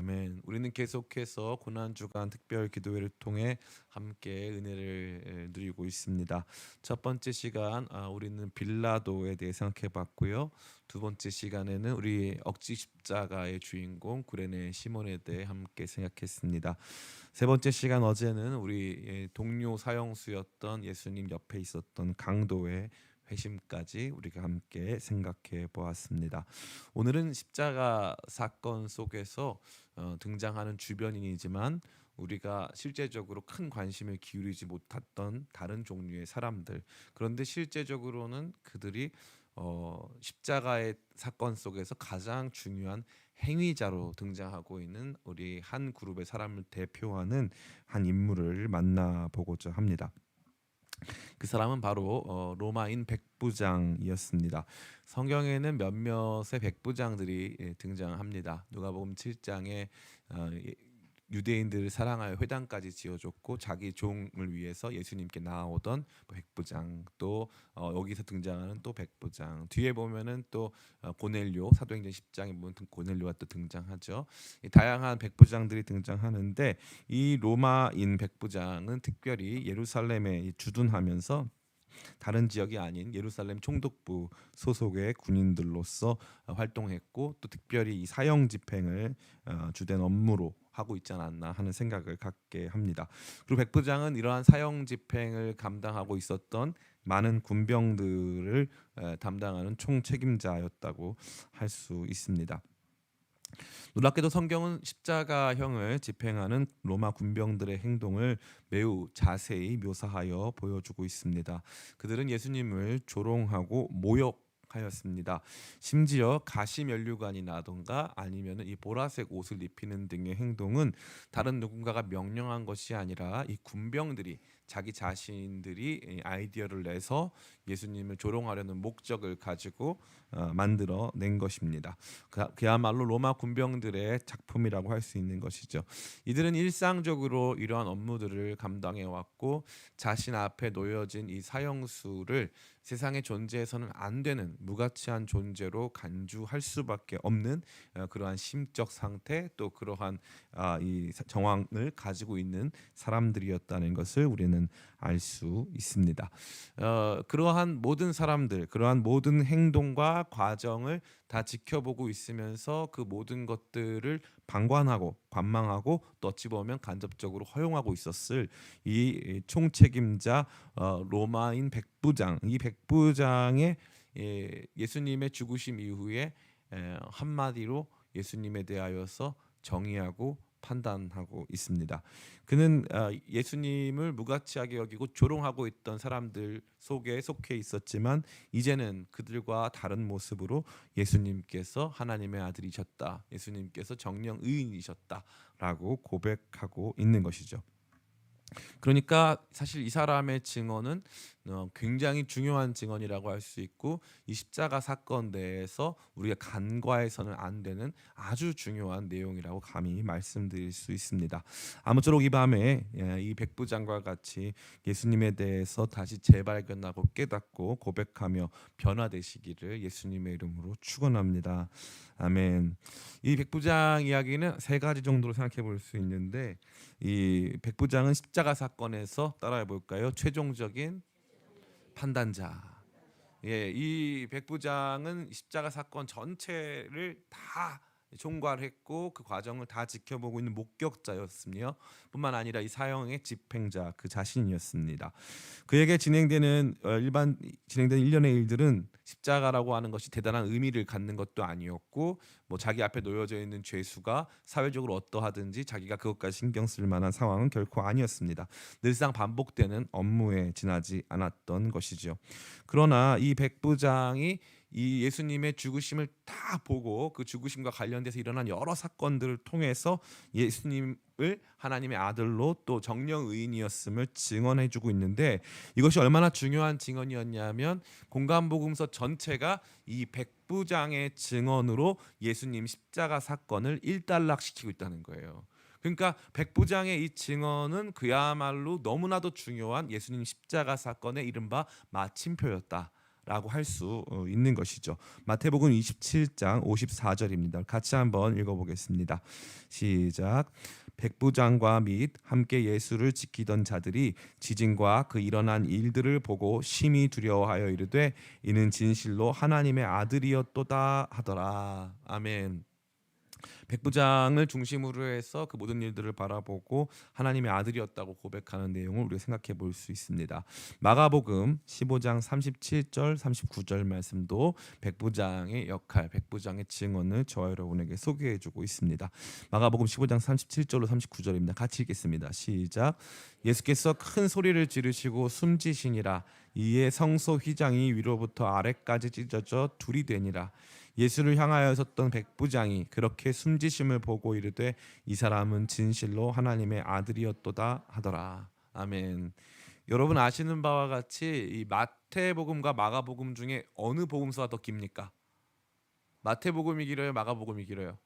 아멘. 우리는 계속해서 고난주간 특별 기도회를 통해 함께 은혜를 누리고 있습니다. 첫 번째 시간 우리는 빌라도에 대해 생각해 봤고요. 두 번째 시간에는 우리 억지 십자가의 주인공 구레네 시몬에 대해 함께 생각했습니다. 세 번째 시간 어제는 우리 동료 사형수였던 예수님 옆에 있었던 강도의 회심까지 우리가 함께 생각해 보았습니다. 오늘은 십자가 사건 속에서 등장하는 주변인이지만 우리가 실제적으로 큰 관심을 기울이지 못했던 다른 종류의 사람들, 그런데 실제적으로는 그들이 십자가의 사건 속에서 가장 중요한 행위자로 등장하고 있는 우리 한 그룹의 사람을 대표하는 한 인물을 만나보고자 합니다. 그 사람은 바로 로마인 백부장이었습니다. 성경에는 몇몇의 백부장들이 등장합니다. 누가복음 7장에 유대인들을 사랑하여 회당까지 지어줬고 자기 종을 위해서 예수님께 나아오던 백부장, 또 여기서 등장하는 또 백부장, 뒤에 보면은 또 고넬료, 사도행전 10장에 보면 고넬료가 또 등장하죠. 이 다양한 백부장들이 등장하는데 이 로마인 백부장은 특별히 예루살렘에 주둔하면서 다른 지역이 아닌 예루살렘 총독부 소속의 군인들로서 활동했고, 또 특별히 이 사형 집행을 주된 업무로 하고 있지 않았나 하는 생각을 갖게 합니다. 그리고 백부장은 이러한 사형 집행을 감당하고 있었던 많은 군병들을 담당하는 총책임자였다고 할 수 있습니다. 놀랍게도 성경은 십자가형을 집행하는 로마 군병들의 행동을 매우 자세히 묘사하여 보여주고 있습니다. 그들은 예수님을 조롱하고 모욕하였습니다. 심지어 가시면류관이 나던가 아니면 이 보라색 옷을 입히는 등의 행동은 다른 누군가가 명령한 것이 아니라 이 군병들이 자기 자신들이 아이디어를 내서 예수님을 조롱하려는 목적을 가지고 만들어 낸 것입니다. 그야말로 로마 군병들의 작품이라고 할 수 있는 것이죠. 이들은 일상적으로 이러한 업무들을 감당해 왔고, 자신 앞에 놓여진 이 사형수를 세상에 존재해서는 안 되는 무가치한 존재로 간주할 수밖에 없는 그러한 심적 상태, 또 그러한 이 정황을 가지고 있는 사람들이었다는 것을 우리는 알 수 있습니다. 그러한 모든 사람들, 그러한 모든 행동과 과정을 다 지켜보고 있으면서 그 모든 것들을 방관하고 관망하고, 또 어찌 보면 간접적으로 허용하고 있었을 이 총책임자 로마인 백부장, 이 백부장의 예수님의 죽으심 이후에 한마디로 예수님에 대하여서 정의하고 판단하고 있습니다. 그는 예수님을 무가치하게 여기고 조롱하고 있던 사람들 속에 속해 있었지만, 이제는 그들과 다른 모습으로 예수님께서 하나님의 아들이셨다, 예수님께서 정령 의인이셨다라고 고백하고 있는 것이죠. 그러니까 사실 이 사람의 증언은 굉장히 중요한 증언이라고 할 수 있고, 이 십자가 사건 내에서 우리가 간과해서는 안 되는 아주 중요한 내용이라고 감히 말씀드릴 수 있습니다. 아무쪼록 이 밤에 이 백부장과 같이 예수님에 대해서 다시 재발견하고 깨닫고 고백하며 변화되시기를 예수님의 이름으로 축원합니다. 아멘. 이 백부장 이야기는 세 가지 정도로 생각해 볼 수 있는데, 이 백부장은 십자가 사건에서 따라해 볼까요? 최종적인 판단자. 예, 이 백부장은 십자가 사건 전체를 다 총괄했고 그 과정을 다 지켜보고 있는 목격자였으며, 뿐만 아니라 이 사형의 집행자 그 자신이었습니다. 그에게 진행되는 일련의 일들은 십자가라고 하는 것이 대단한 의미를 갖는 것도 아니었고, 뭐 자기 앞에 놓여져 있는 죄수가 사회적으로 어떠하든지 자기가 그것까지 신경 쓸 만한 상황은 결코 아니었습니다. 늘상 반복되는 업무에 지나지 않았던 것이죠. 그러나 이 백부장이 이 예수님의 죽으심을 다 보고 그 죽으심과 관련돼서 일어난 여러 사건들을 통해서 예수님을 하나님의 아들로 또 정령 의인이었음을 증언해주고 있는데, 이것이 얼마나 중요한 증언이었냐면 공간복음서 전체가 이 백부장의 증언으로 예수님 십자가 사건을 일단락시키고 있다는 거예요. 그러니까 백부장의 이 증언은 그야말로 너무나도 중요한 예수님 십자가 사건의 이른바 마침표였다 라고 할 수 있는 것이죠. 마태복음 27장 54절입니다. 같이 한번 읽어보겠습니다. 시작. 백부장과 및 함께 예수를 지키던 자들이 지진과 그 일어난 일들을 보고 심히 두려워하여 이르되 이는 진실로 하나님의 아들이었도다 하더라. 아멘. 백부장을 중심으로 해서 그 모든 일들을 바라보고 하나님의 아들이었다고 고백하는 내용을 우리가 생각해 볼 수 있습니다. 마가복음 15장 37절 39절 말씀도 백부장의 역할, 백부장의 증언을 저와 여러분에게 소개해 주고 있습니다. 마가복음 15장 37절로 39절입니다. 같이 읽겠습니다. 시작. 예수께서 큰 소리를 지르시고 숨지시니라. 이에 성소 휘장이 위로부터 아래까지 찢어져 둘이 되니라. 예수를 향하여 섰던 백부장이 그렇게 숨지심을 보고 이르되 이 사람은 진실로 하나님의 아들이었도다 하더라. 아멘. 여러분 아시는 바와 같이 이 마태복음과 마가복음 중에 어느 복음서가 더 깁니까? 마태복음이 길어요? 마가복음이 길어요?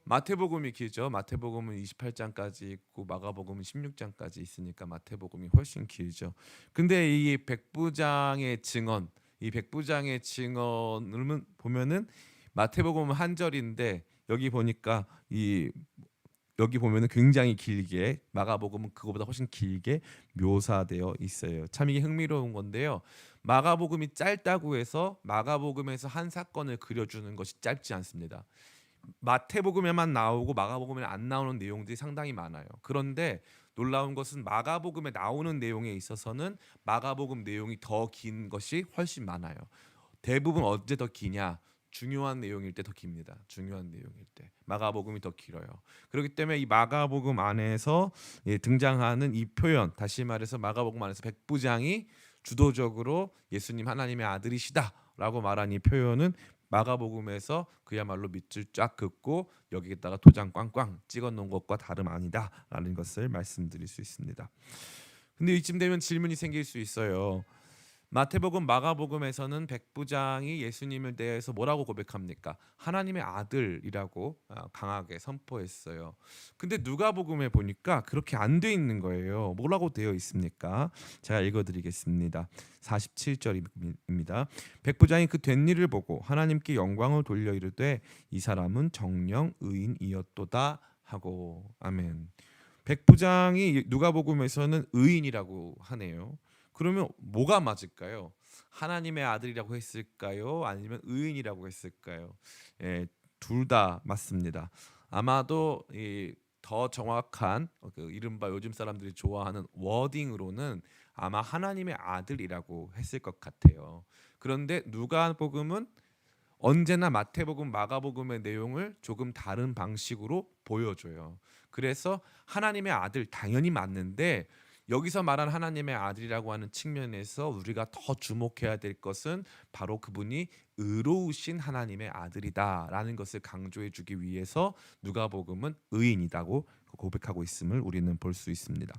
마태복음이 길죠. 마태복음은 28장까지 있고 마가복음은 16장까지 있으니까 마태복음이 훨씬 길죠. 근데 이 백부장의 증언, 이 백부장의 증언을 보면은 마태복음은 한 절인데 여기 보니까 여기 보면은 굉장히 길게, 마가복음은 그거보다 훨씬 길게 묘사되어 있어요. 참 이게 흥미로운 건데요. 마가복음이 짧다고 해서 마가복음에서 한 사건을 그려주는 것이 짧지 않습니다. 마태복음에만 나오고 마가복음에 안 나오는 내용들이 상당히 많아요. 그런데 놀라운 것은 마가복음에 나오는 내용에 있어서는 마가복음 내용이 더 긴 것이 훨씬 많아요. 대부분 언제 더 기냐? 중요한 내용일 때 더 깁니다. 중요한 내용일 때 마가복음이 더 길어요. 그렇기 때문에 이 마가복음 안에서 등장하는 이 표현, 다시 말해서 마가복음 안에서 백부장이 주도적으로 예수님 하나님의 아들이시다라고 말한 이 표현은 마가복음에서 그야말로 밑줄 쫙 긋고 여기에다가 도장 꽝꽝 찍어 놓은 것과 다름 아니다라는 것을 말씀드릴 수 있습니다. 근데 이쯤 되면 질문이 생길 수 있어요. 마태복음, 마가복음에서는 백부장이 예수님을 대해서 뭐라고 고백합니까? 하나님의 아들이라고 강하게 선포했어요. 근데 누가복음에 보니까 그렇게 안 돼 있는 거예요. 뭐라고 되어 있습니까? 제가 읽어드리겠습니다. 47절입니다. 백부장이 그 된 일을 보고 하나님께 영광을 돌려 이르되 이 사람은 정령 의인이었도다 하고. 아멘. 백부장이 누가복음에서는 의인이라고 하네요. 그러면 뭐가 맞을까요? 하나님의 아들이라고 했을까요? 아니면 의인이라고 했을까요? 둘 다 맞습니다. 아마도 더 정확한 그 이른바 요즘 사람들이 좋아하는 워딩으로는 아마 하나님의 아들이라고 했을 것 같아요. 그런데 누가복음은 언제나 마태복음, 마가복음의 내용을 조금 다른 방식으로 보여줘요. 그래서 하나님의 아들 당연히 맞는데 여기서 말한 하나님의 아들이라고 하는 측면에서 우리가 더 주목해야 될 것은 바로 그분이 의로우신 하나님의 아들이다라는 것을 강조해 주기 위해서 누가복음은 의인이라고 고백하고 있음을 우리는 볼 수 있습니다.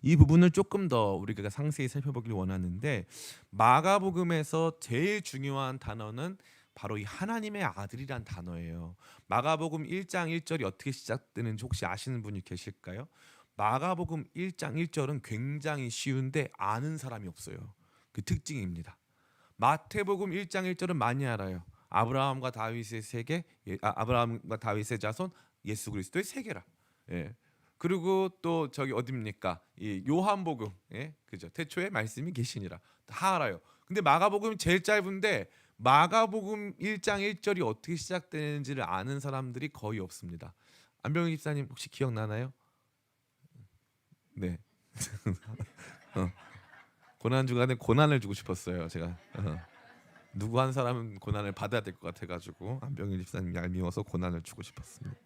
이 부분을 조금 더 우리가 상세히 살펴보길 원하는데 마가복음에서 제일 중요한 단어는 바로 이 하나님의 아들이란 단어예요. 마가복음 1장 1절이 어떻게 시작되는지 혹시 아시는 분이 계실까요? 마가복음 1장 1절은 굉장히 쉬운데 아는 사람이 없어요. 그 특징입니다. 마태복음 1장 1절은 많이 알아요. 아브라함과 다윗의 세계, 아브라함과 다윗의 자손, 예수 그리스도의 세계라. 예. 그리고 또 저기 어디입니까? 이 요한복음, 예, 그죠? 태초에 말씀이 계시니라. 다 알아요. 근데 마가복음이 제일 짧은데 마가복음 1장 1절이 어떻게 시작되는지를 아는 사람들이 거의 없습니다. 안병희 집사님 혹시 기억나나요? 네. 고난 주간에 고난을 주고 싶었어요. 제가 누구 한 사람은 고난을 받아야 될 것 같아가지고 안병일 집사님 얄미워서 고난을 주고 싶었습니다.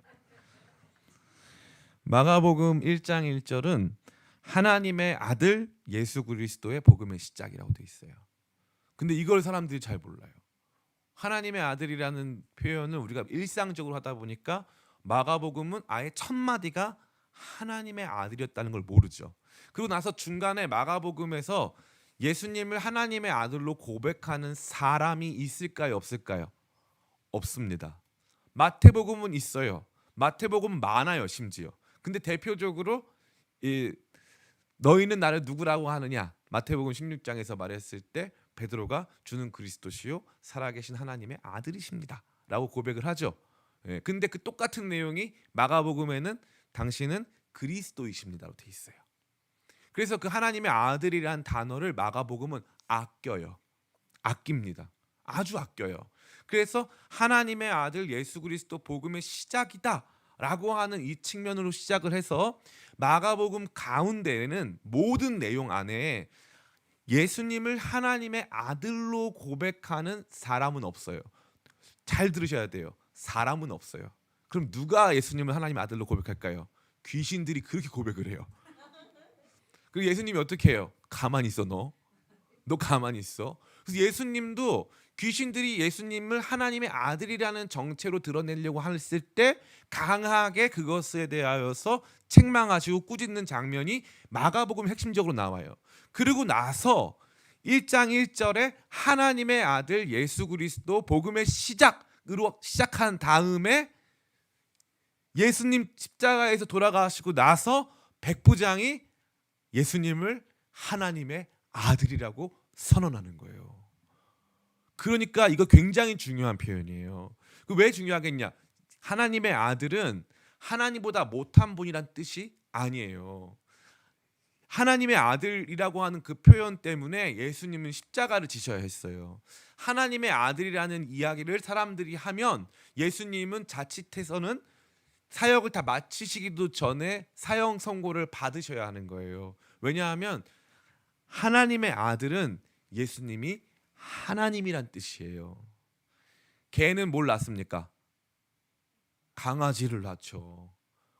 마가복음 1장 1절은 하나님의 아들 예수 그리스도의 복음의 시작이라고 돼 있어요. 근데 이걸 사람들이 잘 몰라요. 하나님의 아들이라는 표현을 우리가 일상적으로 하다 보니까 마가복음은 아예 첫 마디가 하나님의 아들이었다는 걸 모르죠. 그리고 나서 중간에 마가복음에서 예수님을 하나님의 아들로 고백하는 사람이 있을까요, 없을까요? 없습니다. 마태복음은 있어요. 마태복음은 많아요, 심지어. 근데 대표적으로 너희는 나를 누구라고 하느냐? 마태복음 16장에서 말했을 때 베드로가 주는 그리스도시요 살아계신 하나님의 아들이십니다라고 고백을 하죠. 예, 근데 그 똑같은 내용이 마가복음에는 당신은 그리스도이십니다로 돼 있어요. 그래서 그 하나님의 아들이란 단어를 마가복음은 아껴요. 아낍니다. 아주 아껴요. 그래서 하나님의 아들 예수 그리스도 복음의 시작이다라고 하는 이 측면으로 시작을 해서 마가복음 가운데에는 모든 내용 안에 예수님을 하나님의 아들로 고백하는 사람은 없어요. 잘 들으셔야 돼요. 사람은 없어요. 그럼 누가 예수님을 하나님의 아들로 고백할까요? 귀신들이 그렇게 고백을 해요. 그리고 예수님이 어떻게 해요? 가만히 있어 너. 너 가만히 있어. 그래서 예수님도 귀신들이 예수님을 하나님의 아들이라는 정체로 드러내려고 했을 때 강하게 그것에 대하여서 책망하시고 꾸짖는 장면이 마가복음 핵심적으로 나와요. 그리고 나서 1장 1절에 하나님의 아들 예수 그리스도 복음의 시작으로 시작한 다음에 예수님 십자가에서 돌아가시고 나서 백부장이 예수님을 하나님의 아들이라고 선언하는 거예요. 그러니까 이거 굉장히 중요한 표현이에요. 왜 중요하겠냐? 하나님의 아들은 하나님보다 못한 분이란 뜻이 아니에요. 하나님의 아들이라고 하는 그 표현 때문에 예수님은 십자가를 지셔야 했어요. 하나님의 아들이라는 이야기를 사람들이 하면 예수님은 자칫해서는 사역을 다 마치시기도 전에 사형 선고를 받으셔야 하는 거예요. 왜냐하면 하나님의 아들은 예수님이 하나님이란 뜻이에요. 개는 뭘 낳습니까? 강아지를 낳죠.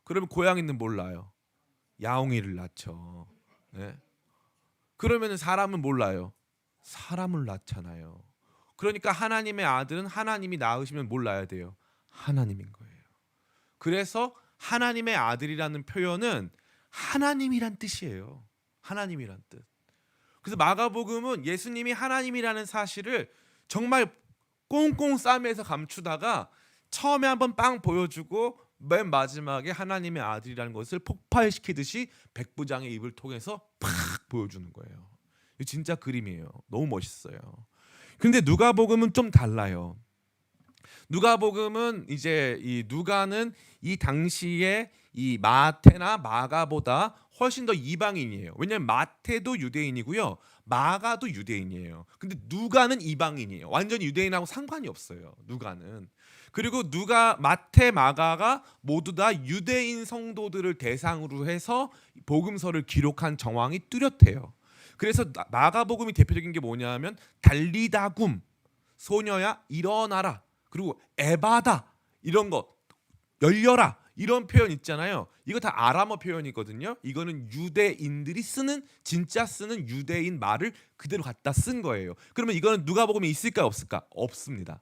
그러면 고양이는 뭘 낳아요? 야옹이를 낳죠. 네? 그러면 사람은 뭘 낳아요? 사람을 낳잖아요. 그러니까 하나님의 아들은 하나님이 낳으시면 뭘 낳아야 돼요? 하나님인 거예요. 그래서 하나님의 아들이라는 표현은 하나님이란 뜻이에요. 하나님이란 뜻. 그래서 마가복음은 예수님이 하나님이라는 사실을 정말 꽁꽁 싸매서 감추다가 처음에 한번 빵 보여주고 맨 마지막에 하나님의 아들이라는 것을 폭발시키듯이 백부장의 입을 통해서 팍 보여주는 거예요. 이거 진짜 그림이에요. 너무 멋있어요. 근데 누가복음은 좀 달라요. 누가복음은 이제 이 누가는 이 당시에 이 마태나 마가보다 훨씬 더 이방인이에요. 왜냐하면 마태도 유대인이고요, 마가도 유대인이에요. 근데 누가는 이방인이에요. 완전히 유대인하고 상관이 없어요. 누가는. 그리고 누가 마태, 마가가 모두 다 유대인 성도들을 대상으로 해서 복음서를 기록한 정황이 뚜렷해요. 그래서 마가복음이 대표적인 게 뭐냐면 달리다굼, 소녀야 일어나라, 그리고 에바다, 이런 거, 열려라, 이런 표현 있잖아요. 이거 다 아람어 표현이거든요. 이거는 유대인들이 쓰는, 진짜 쓰는 유대인 말을 그대로 갖다 쓴 거예요. 그러면 이거는 누가복음에 있을까 없을까? 없습니다.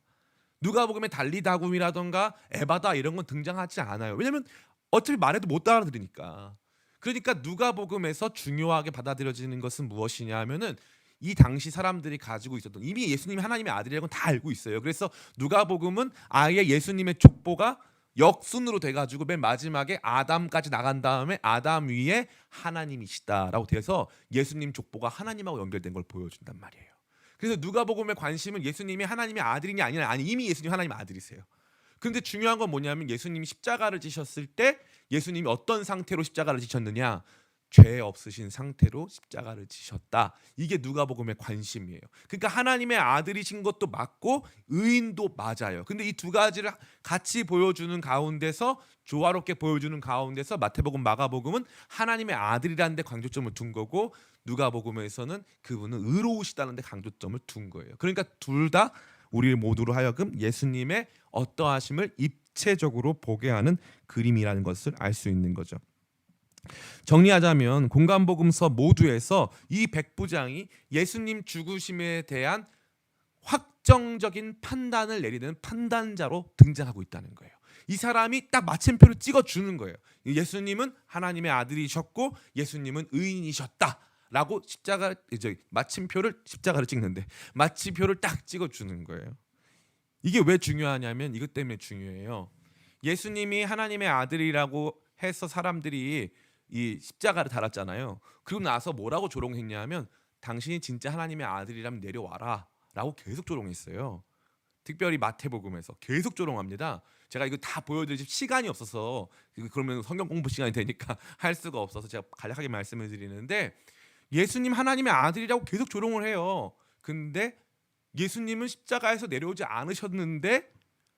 누가복음에 달리다굼이라던가 에바다 이런 건 등장하지 않아요. 왜냐면 어차피 말해도 못 알아들으니까. 그러니까 누가복음에서 중요하게 받아들여지는 것은 무엇이냐 하면은 이 당시 사람들이 가지고 있었던, 이미 예수님이 하나님의 아들이라는 건 다 알고 있어요. 그래서 누가복음은 아예 예수님의 족보가 역순으로 돼가지고 맨 마지막에 아담까지 나간 다음에 아담 위에 하나님이시다라고 돼서 예수님 족보가 하나님하고 연결된 걸 보여준단 말이에요. 그래서 누가복음의 관심은 예수님이 하나님의 아들이냐 아니냐, 아니 이미 예수님 하나님의 아들이세요. 그런데 중요한 건 뭐냐면 예수님이 십자가를 지셨을 때 예수님이 어떤 상태로 십자가를 지셨느냐, 죄 없으신 상태로 십자가를 지셨다. 이게 누가복음의 관심이에요. 그러니까 하나님의 아들이신 것도 맞고 의인도 맞아요. 근데 이 두 가지를 같이 보여주는 가운데서, 조화롭게 보여주는 가운데서 마태복음, 마가복음은 하나님의 아들이라는 데 강조점을 둔 거고, 누가복음에서는 그분은 의로우시다는 데 강조점을 둔 거예요. 그러니까 둘 다 우리 모두로 하여금 예수님의 어떠하심을 입체적으로 보게 하는 그림이라는 것을 알 수 있는 거죠. 정리하자면 공간복음서 모두에서 이 백부장이 예수님 죽으심에 대한 확정적인 판단을 내리는 판단자로 등장하고 있다는 거예요. 이 사람이 딱 마침표를 찍어주는 거예요. 예수님은 하나님의 아들이셨고 예수님은 의인이셨다라고 십자가를 찍는데 마침표를 딱 찍어주는 거예요. 이게 왜 중요하냐면 이것 때문에 중요해요. 예수님이 하나님의 아들이라고 해서 사람들이 이 십자가를 달았잖아요. 그리고 나서 뭐라고 조롱했냐면 당신이 진짜 하나님의 아들이라면 내려와라 라고 계속 조롱했어요. 특별히 마태복음에서 계속 조롱합니다. 제가 이거 다 보여드릴 시간이 없어서, 그러면 성경 공부 시간이 되니까 할 수가 없어서 제가 간략하게 말씀을 드리는데, 예수님 하나님의 아들이라고 계속 조롱을 해요. 근데 예수님은 십자가에서 내려오지 않으셨는데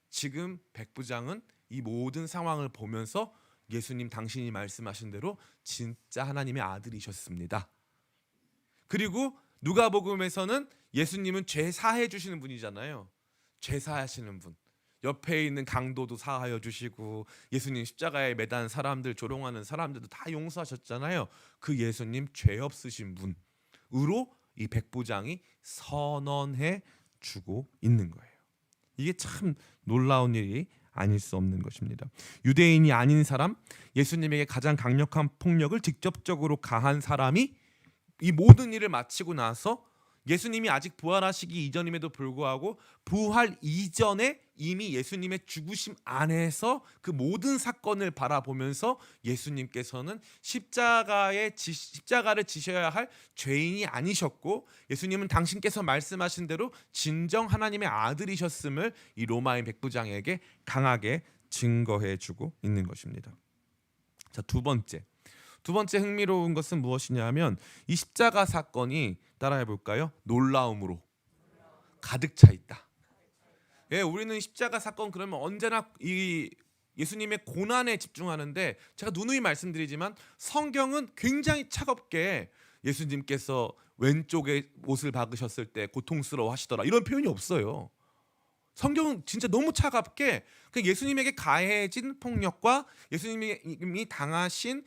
지금 백부장은 이 모든 상황을 보면서 예수님 당신이 말씀하신 대로 진짜 하나님의 아들이셨습니다. 그리고 누가복음에서는 예수님은 죄 사해 주시는 분이잖아요. 죄 사하시는 분. 옆에 있는 강도도 사하여 주시고 예수님 십자가에 매단 사람들, 조롱하는 사람들도 다 용서하셨잖아요. 그 예수님 죄 없으신 분으로 이 백부장이 선언해 주고 있는 거예요. 이게 참 놀라운 일이 아닐 수 없는 것입니다. 유대인이 아닌 사람, 예수님에게 가장 강력한 폭력을 직접적으로 가한 사람이 이 모든 일을 마치고 나서 예수님이 아직 부활하시기 이전임에도 불구하고 부활 이전에 이미 예수님의 죽으심 안에서 그 모든 사건을 바라보면서 예수님께서는 십자가를 지셔야 할 죄인이 아니셨고 예수님은 당신께서 말씀하신 대로 진정 하나님의 아들이셨음을 이 로마인 백부장에게 강하게 증거해주고 있는 것입니다. 자, 두 번째 흥미로운 것은 무엇이냐면 이 십자가 사건이 따라해 볼까요? 놀라움으로 가득 차 있다. 예, 우리는 십자가 사건 그러면 언제나 이 예수님의 고난에 집중하는데 제가 누누이 말씀드리지만 성경은 굉장히 차갑게 예수님께서 왼쪽에 못을 박으셨을 때 고통스러워 하시더라 이런 표현이 없어요. 성경은 진짜 너무 차갑게 예수님에게 가해진 폭력과 예수님이 당하신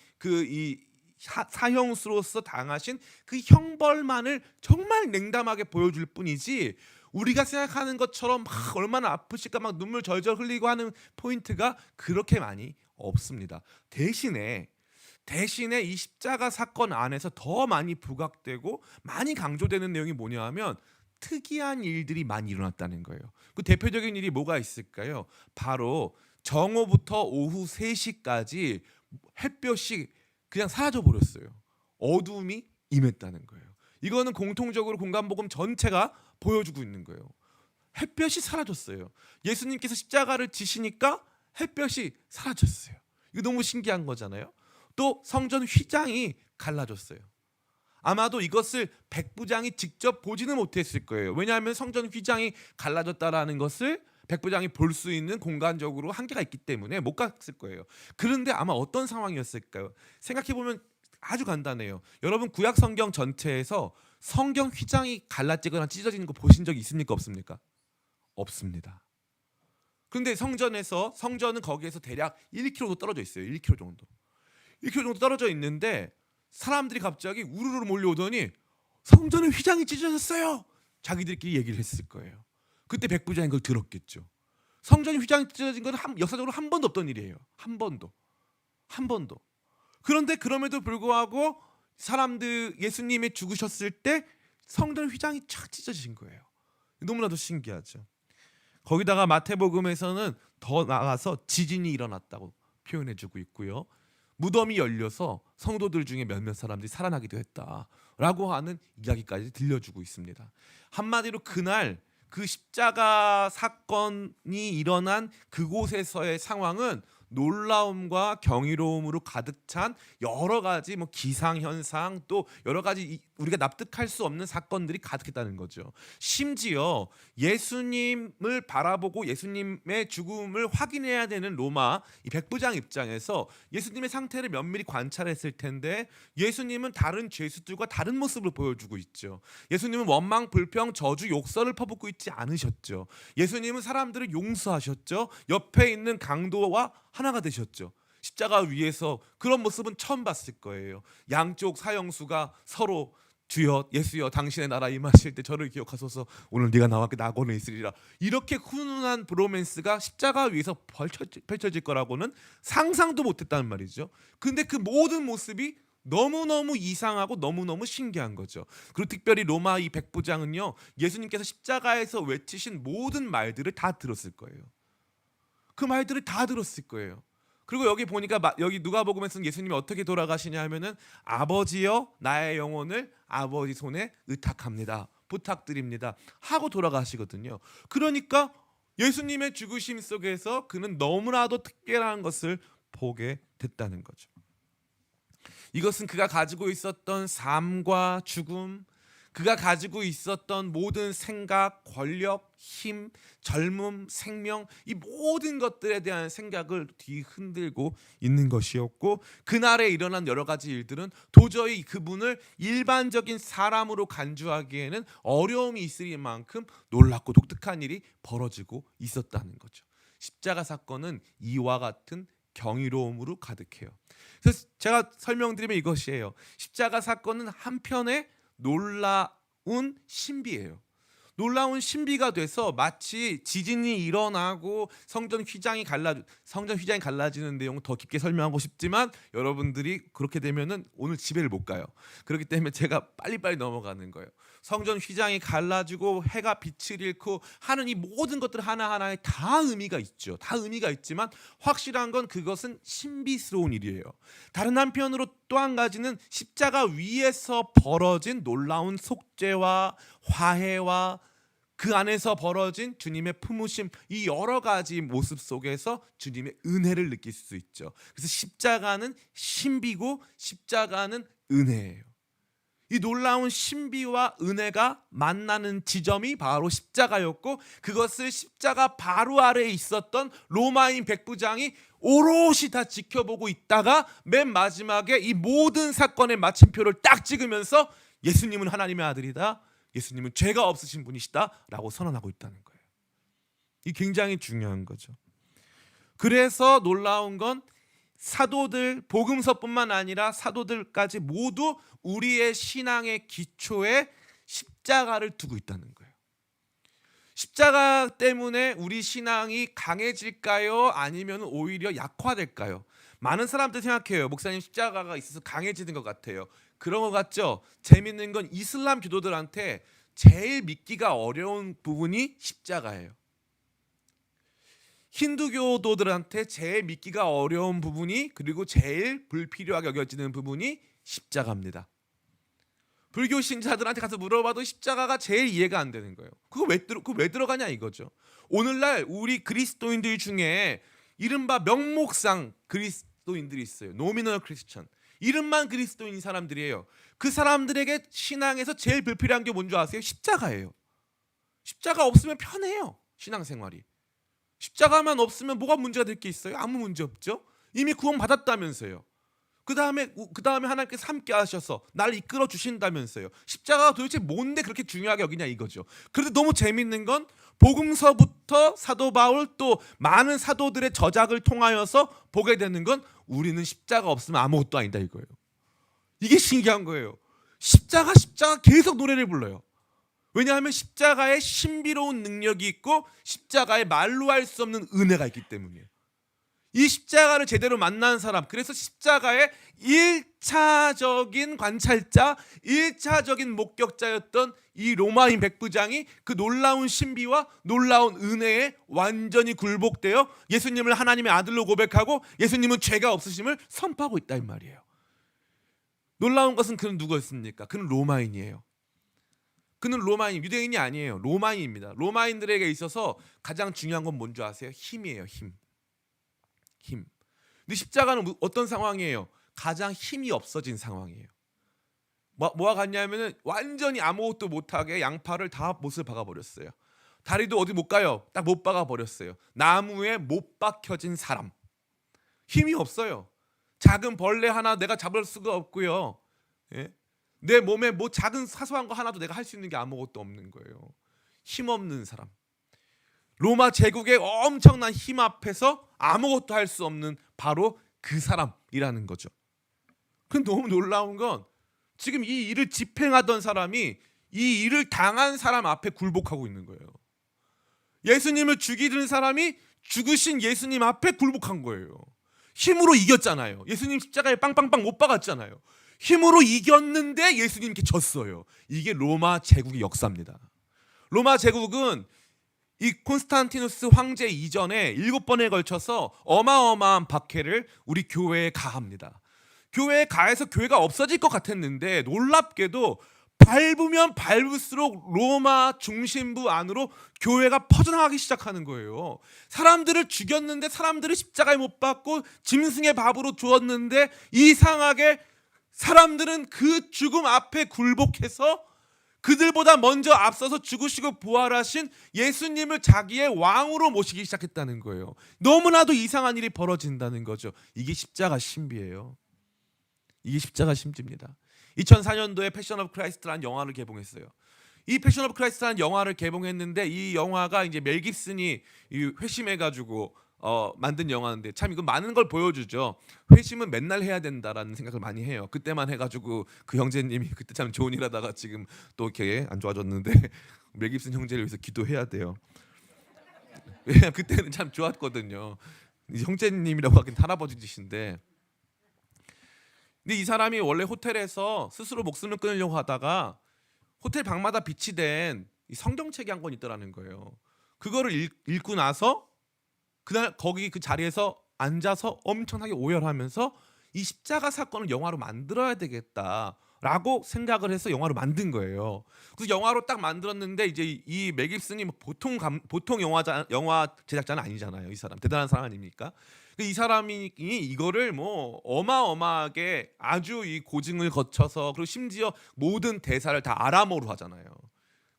이 사형수로서 당하신 그 형벌만을 정말 냉담하게 보여줄 뿐이지 우리가 생각하는 것처럼 막 얼마나 아프실까 막 눈물 절절 흘리고 하는 포인트가 그렇게 많이 없습니다. 대신에 이 십자가 사건 안에서 더 많이 부각되고 많이 강조되는 내용이 뭐냐 하면 특이한 일들이 많이 일어났다는 거예요. 그 대표적인 일이 뭐가 있을까요? 바로 정오부터 오후 3시까지 햇볕이 그냥 사라져 버렸어요. 어둠이 임했다는 거예요. 이거는 공통적으로 공간복음 전체가 보여주고 있는 거예요. 햇볕이 사라졌어요. 예수님께서 십자가를 지시니까 햇볕이 사라졌어요. 이거 너무 신기한 거잖아요. 또 성전 휘장이 갈라졌어요. 아마도 이것을 백부장이 직접 보지는 못했을 거예요. 왜냐하면 성전 휘장이 갈라졌다라는 것을 백부장이 볼 수 있는 공간적으로 한계가 있기 때문에 못 갔을 거예요. 그런데 아마 어떤 상황이었을까요? 생각해보면 아주 간단해요. 여러분 구약 성경 전체에서 성경 휘장이 갈라지거나 찢어지는 거 보신 적 있습니까? 없습니까? 없습니다. 그런데 성전은 거기에서 대략 1km 정도 떨어져 있어요. 1km 정도. 1km 정도 떨어져 있는데 사람들이 갑자기 우르르 몰려오더니 성전의 휘장이 찢어졌어요. 자기들끼리 얘기를 했을 거예요. 그때 백부장이 그걸 들었겠죠. 성전의 휘장이 찢어진 건 역사적으로 한 번도 없던 일이에요. 한 번도. 그런데 그럼에도 불구하고 예수님이 죽으셨을 때 성전 휘장이 착 찢어진 거예요. 너무나도 신기하죠. 거기다가 마태복음에서는 더 나아가서 지진이 일어났다고 표현해주고 있고요. 무덤이 열려서 성도들 중에 몇몇 사람들이 살아나기도 했다라고 하는 이야기까지 들려주고 있습니다. 한마디로 그날 그 십자가 사건이 일어난 그곳에서의 상황은 놀라움과 경이로움으로 가득 찬 여러 가지 기상현상 또 여러 가지 우리가 납득할 수 없는 사건들이 가득했다는 거죠. 심지어 예수님을 바라보고 예수님의 죽음을 확인해야 되는 로마 이 백부장 입장에서 예수님의 상태를 면밀히 관찰했을 텐데 예수님은 다른 죄수들과 다른 모습을 보여주고 있죠. 예수님은 원망, 불평, 저주, 욕설을 퍼붓고 있지 않으셨죠. 예수님은 사람들을 용서하셨죠. 옆에 있는 강도와 하나가 되셨죠. 십자가 위에서 그런 모습은 처음 봤을 거예요. 양쪽 사형수가 서로 주여 예수여 당신의 나라 임하실 때 저를 기억하소서 오늘 네가 나와 낙원에 있으리라 이렇게 훈훈한 브로맨스가 십자가 위에서 펼쳐질 거라고는 상상도 못했다는 말이죠. 근데 그 모든 모습이 너무너무 이상하고 너무너무 신기한 거죠. 그리고 특별히 로마 이 백부장은요 예수님께서 십자가에서 외치신 모든 말들을 다 들었을 거예요. 그 말들을 다 들었을 거예요. 그리고 여기 보니까 여기 누가복음에서는 예수님이 어떻게 돌아가시냐 하면은 아버지여 나의 영혼을 아버지 손에 의탁합니다. 부탁드립니다. 하고 돌아가시거든요. 그러니까 예수님의 죽으심 속에서 그는 너무나도 특별한 것을 보게 됐다는 거죠. 이것은 그가 가지고 있었던 삶과 죽음, 그가 가지고 있었던 모든 생각, 권력, 힘, 젊음, 생명, 이 모든 것들에 대한 생각을 뒤흔들고 있는 것이었고, 그날에 일어난 여러 가지 일들은 도저히 그분을 일반적인 사람으로 간주하기에는 어려움이 있을 만큼 놀랍고 독특한 일이 벌어지고 있었다는 거죠. 십자가 사건은 이와 같은 경이로움으로 가득해요. 그래서 제가 설명드리면 이것이에요. 십자가 사건은 한편의 놀라운 신비예요. 놀라운 신비가 돼서 마치 지진이 일어나고 성전 휘장이 갈라지는 내용을 더 깊게 설명하고 싶지만 여러분들이 그렇게 되면은 오늘 집에를 못 가요. 그렇기 때문에 제가 빨리빨리 넘어가는 거예요. 성전 휘장이 갈라지고 해가 빛을 잃고 하는 이 모든 것들 하나하나에 다 의미가 있죠. 다 의미가 있지만 확실한 건 그것은 신비스러운 일이에요. 다른 한편으로 또 한 가지는 십자가 위에서 벌어진 놀라운 속죄와 화해와 그 안에서 벌어진 주님의 품으심, 이 여러 가지 모습 속에서 주님의 은혜를 느낄 수 있죠. 그래서 십자가는 신비고 십자가는 은혜예요. 이 놀라운 신비와 은혜가 만나는 지점이 바로 십자가였고, 그것을 십자가 바로 아래에 있었던 로마인 백부장이 오롯이 다 지켜보고 있다가 맨 마지막에 이 모든 사건의 마침표를 딱 찍으면서 예수님은 하나님의 아들이다, 예수님은 죄가 없으신 분이시다 라고 선언하고 있다는 거예요. 이 굉장히 중요한 거죠. 그래서 놀라운 건 사도들, 복음서뿐만 아니라 사도들까지 모두 우리의 신앙의 기초에 십자가를 두고 있다는 거예요. 십자가 때문에 우리 신앙이 강해질까요? 아니면 오히려 약화될까요? 많은 사람들이 생각해요. 목사님 십자가가 있어서 강해지는 것 같아요. 그런 것 같죠? 재밌는 건 이슬람 교도들한테 제일 믿기가 어려운 부분이 십자가예요. 힌두교도들한테 제일 믿기가 어려운 부분이, 그리고 제일 불필요하게 여겨지는 부분이 십자가입니다. 불교 신자들한테 가서 물어봐도 십자가가 제일 이해가 안 되는 거예요. 그거 왜 들어가냐 이거죠. 오늘날 우리 그리스도인들 중에 이른바 명목상 그리스도인들이 있어요. 노미널 크리스천. 이름만 그리스도인 사람들이에요. 그 사람들에게 신앙에서 제일 불필요한 게 뭔지 아세요? 십자가예요. 십자가 없으면 편해요. 신앙생활이. 십자가만 없으면 뭐가 문제가 될 게 있어요? 아무 문제 없죠. 이미 구원 받았다면서요. 그 다음에 하나님께서 함께 하셔서 나를 이끌어 주신다면서요. 십자가가 도대체 뭔데 그렇게 중요하게 여기냐 이거죠. 그런데 너무 재밌는 건 복음서부터 사도 바울 또 많은 사도들의 저작을 통하여서 보게 되는 건 우리는 십자가 없으면 아무것도 아니다 이거예요. 이게 신기한 거예요. 십자가 계속 노래를 불러요. 왜냐하면 십자가에 신비로운 능력이 있고 십자가에 말로 할 수 없는 은혜가 있기 때문이에요. 이 십자가를 제대로 만난 사람, 그래서 십자가의 1차적인 관찰자, 1차적인 목격자였던 이 로마인 백부장이 그 놀라운 신비와 놀라운 은혜에 완전히 굴복되어 예수님을 하나님의 아들로 고백하고 예수님은 죄가 없으심을 선포하고 있다 이 말이에요. 놀라운 것은 그는 누구였습니까? 그는 로마인이에요. 그는 로마인, 유대인이 아니에요. 로마인입니다. 로마인들에게 있어서 가장 중요한 건 뭔지 아세요? 힘이에요. 힘. 근데 십자가는 어떤 상황이에요? 가장 힘이 없어진 상황이에요. 뭐가 같냐면은 완전히 아무것도 못하게 양팔을 다 못을 박아버렸어요. 다리도 어디 못 가요. 딱 못 박아버렸어요. 나무에 못 박혀진 사람. 힘이 없어요. 작은 벌레 하나 내가 잡을 수가 없고요. 예? 내 몸에 뭐 작은 사소한 거 하나도 내가 할 수 있는 게 아무것도 없는 거예요. 힘없는 사람. 로마 제국의 엄청난 힘 앞에서 아무것도 할 수 없는 바로 그 사람이라는 거죠. 근데 너무 놀라운 건 지금 이 일을 집행하던 사람이 이 일을 당한 사람 앞에 굴복하고 있는 거예요. 예수님을 죽이는 사람이 죽으신 예수님 앞에 굴복한 거예요. 힘으로 이겼잖아요. 예수님 십자가에 빵빵빵 못 박았잖아요. 힘으로 이겼는데 예수님께 졌어요. 이게 로마 제국의 역사입니다. 로마 제국은 이 콘스탄티누스 황제 이전에 7번에 걸쳐서 어마어마한 박해를 우리 교회에 가합니다. 교회에 가해서 교회가 없어질 것 같았는데 놀랍게도 밟으면 밟을수록 로마 중심부 안으로 교회가 퍼져나가기 시작하는 거예요. 사람들을 죽였는데, 사람들을 십자가에 못 박고 짐승의 밥으로 주었는데, 이상하게 사람들은 그 죽음 앞에 굴복해서 그들보다 먼저 앞서서 죽으시고 부활하신 예수님을 자기의 왕으로 모시기 시작했다는 거예요. 너무나도 이상한 일이 벌어진다는 거죠. 이게 십자가 신비예요. 이게 십자가 신비입니다. 2004년도에 패션 오브 크라이스트라는 영화를 개봉했어요. 이 패션 오브 크라이스트라는 영화를 개봉했는데, 이 영화가 이제 멜 깁슨이 회심해가지고 만든 영화인데, 참 이거 많은 걸 보여주죠. 회심은 맨날 해야 된다라는 생각을 많이 해요. 그때만 해가지고 그 형제님이 그때 참 좋은 일 하다가 지금 또 이렇게 안 좋아졌는데 멜 깁슨 형제를 위해서 기도해야 돼요. 왜냐면 그때는 참 좋았거든요. 이제 형제님이라고 하긴 할아버지이신데, 근데 이 사람이 원래 호텔에서 스스로 목숨을 끊으려고 하다가 호텔 방마다 비치된 이 성경책이 한 권 있더라는 거예요. 그거를 읽고 나서 그날 거기 그 자리에서 앉아서 엄청나게 오열하면서 이 십자가 사건을 영화로 만들어야 되겠다라고 생각을 해서 영화로 만든 거예요. 그래서 영화로 딱 만들었는데, 이제 이 멜 깁슨이 보통 영화 제작자는 아니잖아요. 이 사람 대단한 사람 아닙니까? 이 사람이 이거를 뭐 어마어마하게 아주 이 고증을 거쳐서, 그리고 심지어 모든 대사를 다 아람어로 하잖아요.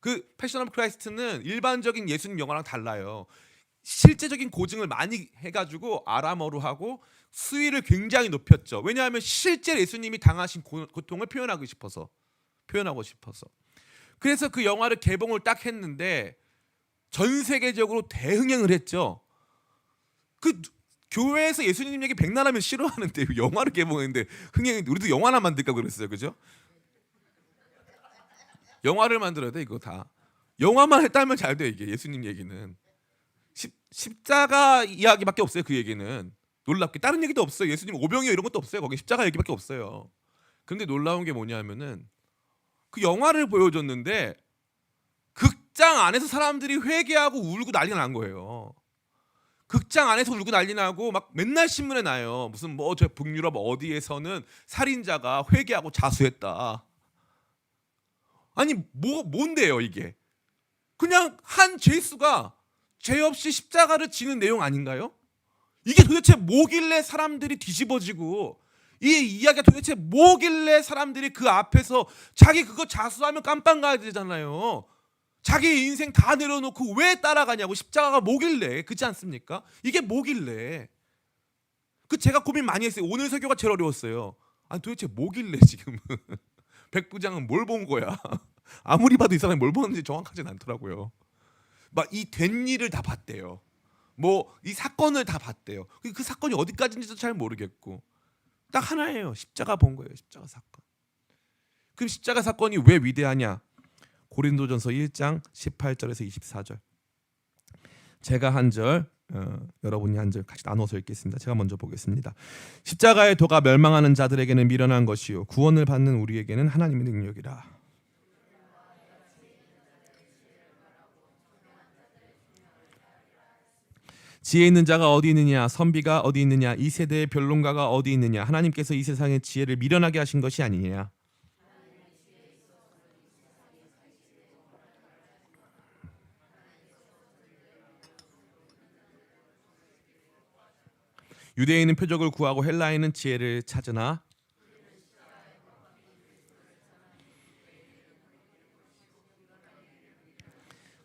그 패션 오브 크라이스트는 일반적인 예수님 영화랑 달라요. 실제적인 고증을 많이 해가지고 아람어로 하고 수위를 굉장히 높였죠. 왜냐하면 실제 예수님이 당하신 고통을 표현하고 싶어서. 그래서 그 영화를 개봉을 딱 했는데 전 세계적으로 대흥행을 했죠. 그 교회에서 예수님 얘기 백날하면 싫어하는데 영화를 개봉했는데 흥행인데, 우리도 영화 하나 만들까 그랬어요, 그죠? 영화를 만들어야 돼 이거 다. 영화만 했다면 잘 돼. 이게 예수님 얘기는 십자가 이야기밖에 없어요. 그 얘기는 놀랍게 다른 얘기도 없어요. 예수님 오병이어 이런 것도 없어요. 거기 십자가 얘기밖에 없어요. 그런데 놀라운 게 뭐냐면은 그 영화를 보여줬는데 극장 안에서 사람들이 회개하고 울고 난리가 난 거예요. 극장 안에서 울고 난리 나고 막 맨날 신문에 나요. 무슨 뭐 저 북유럽 어디에서는 살인자가 회개하고 자수했다. 아니 뭔데요 이게? 그냥 한 죄수가 죄 없이 십자가를 지는 내용 아닌가요? 이게 도대체 뭐길래 사람들이 뒤집어지고, 이 이야기가 도대체 뭐길래 사람들이 그 앞에서 자기 그거 자수하면 깜빵 가야 되잖아요. 자기 인생 다 내려놓고 왜 따라가냐고. 십자가가 뭐길래, 그렇지 않습니까? 이게 뭐길래. 제가 고민 많이 했어요. 오늘 설교가 제일 어려웠어요. 아니 도대체 뭐길래 지금 백부장은 뭘 본 거야? 아무리 봐도 이 사람이 뭘 보는지 정확하진 않더라고요. 막 이 된 일을 다 봤대요. 뭐 이 사건을 다 봤대요. 그 사건이 어디까지인지도 잘 모르겠고 딱 하나예요. 십자가 본 거예요. 십자가 사건. 그럼 십자가 사건이 왜 위대하냐? 고린도전서 1장 18절에서 24절. 제가 한 절, 여러분이 한 절 같이 나눠서 읽겠습니다. 제가 먼저 보겠습니다. 십자가의 도가 멸망하는 자들에게는 미련한 것이요 구원을 받는 우리에게는 하나님의 능력이라. 지혜 있는 자가 어디 있느냐, 선비가 어디 있느냐, 이 세대의 변론가가 어디 있느냐. 하나님께서 이 세상의 지혜를 미련하게 하신 것이 아니냐. 유대인은 표적을 구하고 헬라인은 지혜를 찾으나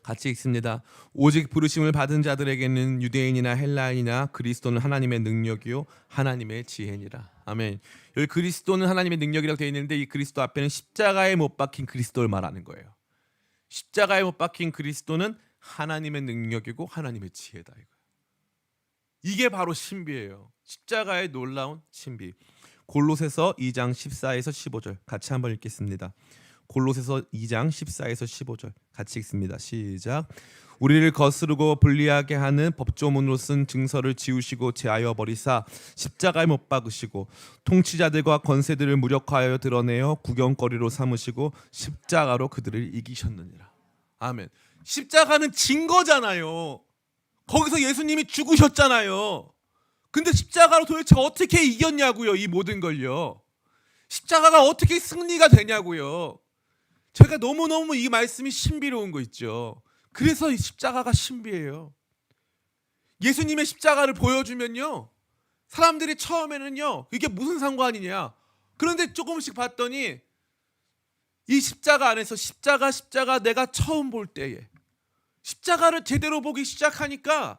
같이 읽습니다. 오직 부르심을 받은 자들에게는 유대인이나 헬라인이나 그리스도는 하나님의 능력이요 하나님의 지혜니라. 아멘. 여기 그리스도는 하나님의 능력이라고 되어 있는데, 이 그리스도 앞에는 십자가에 못 박힌 그리스도를 말하는 거예요. 십자가에 못 박힌 그리스도는 하나님의 능력이고 하나님의 지혜다. 이게 바로 신비예요. 십자가의 놀라운 신비. 골로새서 2장 14에서 15절 같이 한번 읽겠습니다. 골로새서 2장 14에서 15절 같이 읽습니다. 시작. 우리를 거스르고 불리하게 하는 법조문으로 쓴 증서를 지우시고 제하여 버리사 십자가에 못 박으시고 통치자들과 권세들을 무력화하여 드러내어 구경거리로 삼으시고 십자가로 그들을 이기셨느니라. 아멘. 십자가는 증거잖아요. 거기서 예수님이 죽으셨잖아요. 근데 십자가로 도대체 어떻게 이겼냐고요, 이 모든 걸요. 십자가가 어떻게 승리가 되냐고요. 제가 너무너무 이 말씀이 신비로운 거 있죠. 그래서 이 십자가가 신비해요. 예수님의 십자가를 보여주면요, 사람들이 처음에는요, 이게 무슨 상관이냐. 그런데 조금씩 봤더니 이 십자가 안에서 십자가 내가 처음 볼 때에 십자가를 제대로 보기 시작하니까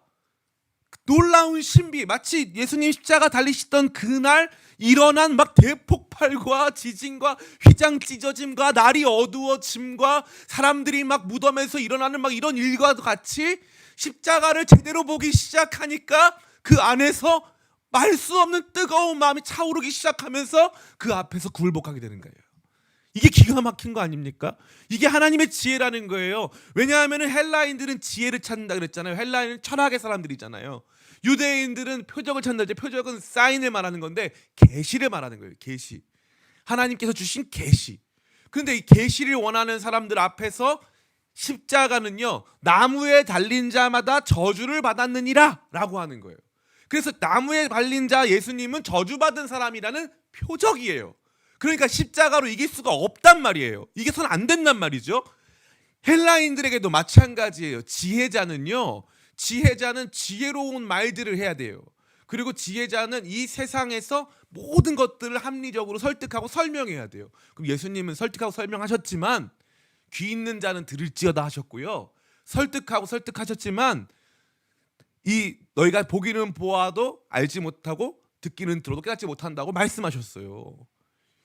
놀라운 신비, 마치 예수님 십자가 달리시던 그날 일어난 막 대폭발과 지진과 휘장 찢어짐과 날이 어두워짐과 사람들이 막 무덤에서 일어나는 막 이런 일과도 같이 십자가를 제대로 보기 시작하니까 그 안에서 말 수 없는 뜨거운 마음이 차오르기 시작하면서 그 앞에서 굴복하게 되는 거예요. 이게 기가 막힌 거 아닙니까? 이게 하나님의 지혜라는 거예요. 왜냐하면 헬라인들은 지혜를 찾는다 그랬잖아요. 헬라인은 철학의 사람들이잖아요. 유대인들은 표적을 찾는다. 표적은 사인을 말하는 건데 계시를 말하는 거예요. 계시. 하나님께서 주신 계시. 그런데 이 계시를 원하는 사람들 앞에서 십자가는요, 나무에 달린 자마다 저주를 받았느니라 라고 하는 거예요. 그래서 나무에 달린 자 예수님은 저주받은 사람이라는 표적이에요. 그러니까 십자가로 이길 수가 없단 말이에요. 이게선 안 된단 말이죠. 헬라인들에게도 마찬가지예요. 지혜자는 지혜로운 말들을 해야 돼요. 그리고 지혜자는 이 세상에서 모든 것들을 합리적으로 설득하고 설명해야 돼요. 그럼 예수님은 설득하고 설명하셨지만 귀 있는 자는 들을지어다 하셨고요. 설득하셨지만 이 너희가 보기는 보아도 알지 못하고 듣기는 들어도 깨닫지 못한다고 말씀하셨어요.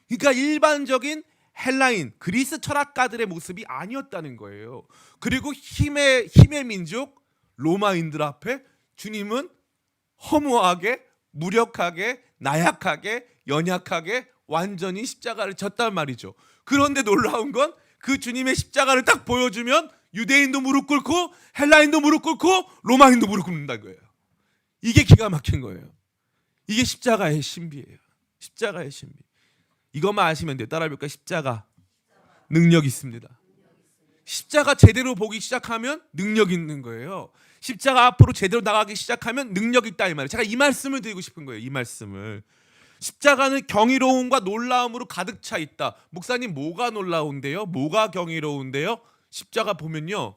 그러니까 일반적인 헬라인, 그리스 철학가들의 모습이 아니었다는 거예요. 그리고 힘의 민족 로마인들 앞에 주님은 허무하게, 무력하게, 나약하게, 연약하게 완전히 십자가를 졌단 말이죠. 그런데 놀라운 건 그 주님의 십자가를 딱 보여주면 유대인도 무릎 꿇고 헬라인도 무릎 꿇고 로마인도 무릎 꿇는다는 거예요. 이게 기가 막힌 거예요. 이게 십자가의 신비예요. 십자가의 신비. 이것만 아시면 돼요. 따라해볼까요? 십자가 능력 있습니다. 십자가 제대로 보기 시작하면 능력 있는 거예요. 십자가 앞으로 제대로 나가기 시작하면 능력 있다 이 말이에요. 제가 이 말씀을 드리고 싶은 거예요. 이 말씀을. 십자가는 경이로움과 놀라움으로 가득 차 있다. 목사님 뭐가 놀라운데요? 뭐가 경이로운데요? 십자가 보면요,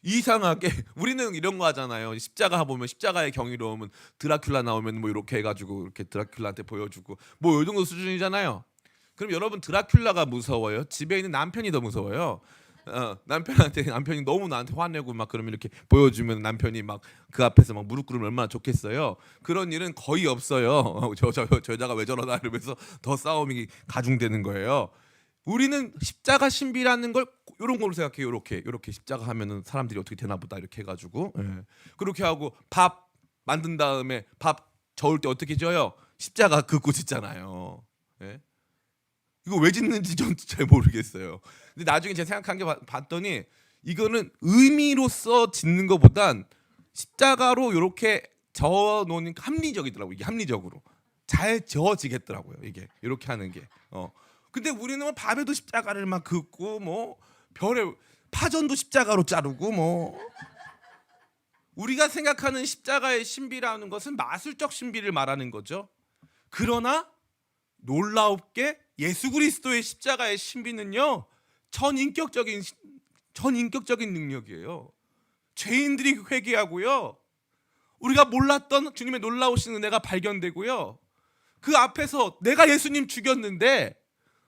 이상하게 우리는 이런 거 하잖아요. 십자가 보면 십자가의 경이로움은 드라큘라 나오면 뭐 이렇게 해가지고 이렇게 드라큘라한테 보여주고 뭐 이 정도 수준이잖아요. 그럼 여러분 드라큘라가 무서워요? 집에 있는 남편이 더 무서워요? 남편이 너무 나한테 화내고 막 그러면 이렇게 보여주면 남편이 막 그 앞에서 막 무릎 꿇으면 얼마나 좋겠어요. 그런 일은 거의 없어요. 저 여자가 왜 저러나 이러면서 더 싸움이 가중되는 거예요. 우리는 십자가 신비라는 걸 이런 걸로 생각해요. 이렇게 십자가 하면은 사람들이 어떻게 되나 보다 이렇게 해가지고 그렇게 하고 밥 만든 다음에 밥 저을 때 어떻게 져요? 십자가 긋고 짓잖아요. 예? 이거 왜 짓는지 전 잘 모르겠어요. 근데 나중에 제가 생각한 게 봤더니 이거는 의미로서 짓는 것보단 십자가로 이렇게 저어 놓으니까 합리적이더라고요. 이게 합리적으로 잘 저어지겠더라고요. 이게 이렇게 하는 게. 근데 우리는 뭐 밤에도 십자가를 막 긋고 뭐 별에 파전도 십자가로 자르고 뭐 우리가 생각하는 십자가의 신비라는 것은 마술적 신비를 말하는 거죠. 그러나 놀랍게 예수 그리스도의 십자가의 신비는요, 전인격적인 능력이에요. 죄인들이 회개하고요, 우리가 몰랐던 주님의 놀라우신 은혜가 발견되고요, 그 앞에서 내가 예수님 죽였는데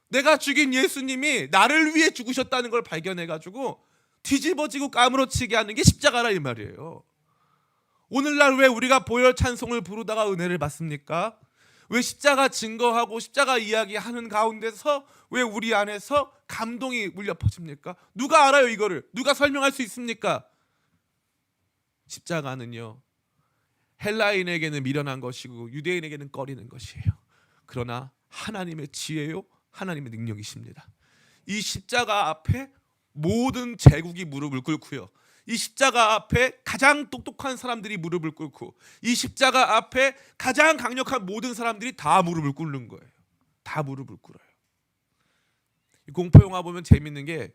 내가 죽인 예수님이 나를 위해 죽으셨다는 걸 발견해가지고 뒤집어지고 까무러치게 하는 게 십자가라 이 말이에요. 오늘날 왜 우리가 보혈 찬송을 부르다가 은혜를 받습니까? 왜 십자가 증거하고 십자가 이야기하는 가운데서 왜 우리 안에서 감동이 울려 퍼집니까? 누가 알아요 이거를? 누가 설명할 수 있습니까? 십자가는요, 헬라인에게는 미련한 것이고 유대인에게는 꺼리는 것이에요. 그러나 하나님의 지혜요, 하나님의 능력이십니다. 이 십자가 앞에 모든 제국이 무릎을 꿇고요, 이 십자가 앞에 가장 똑똑한 사람들이 무릎을 꿇고 이 십자가 앞에 가장 강력한 모든 사람들이 다 무릎을 꿇는 거예요. 다 무릎을 꿇어요. 공포 영화 보면 재밌는 게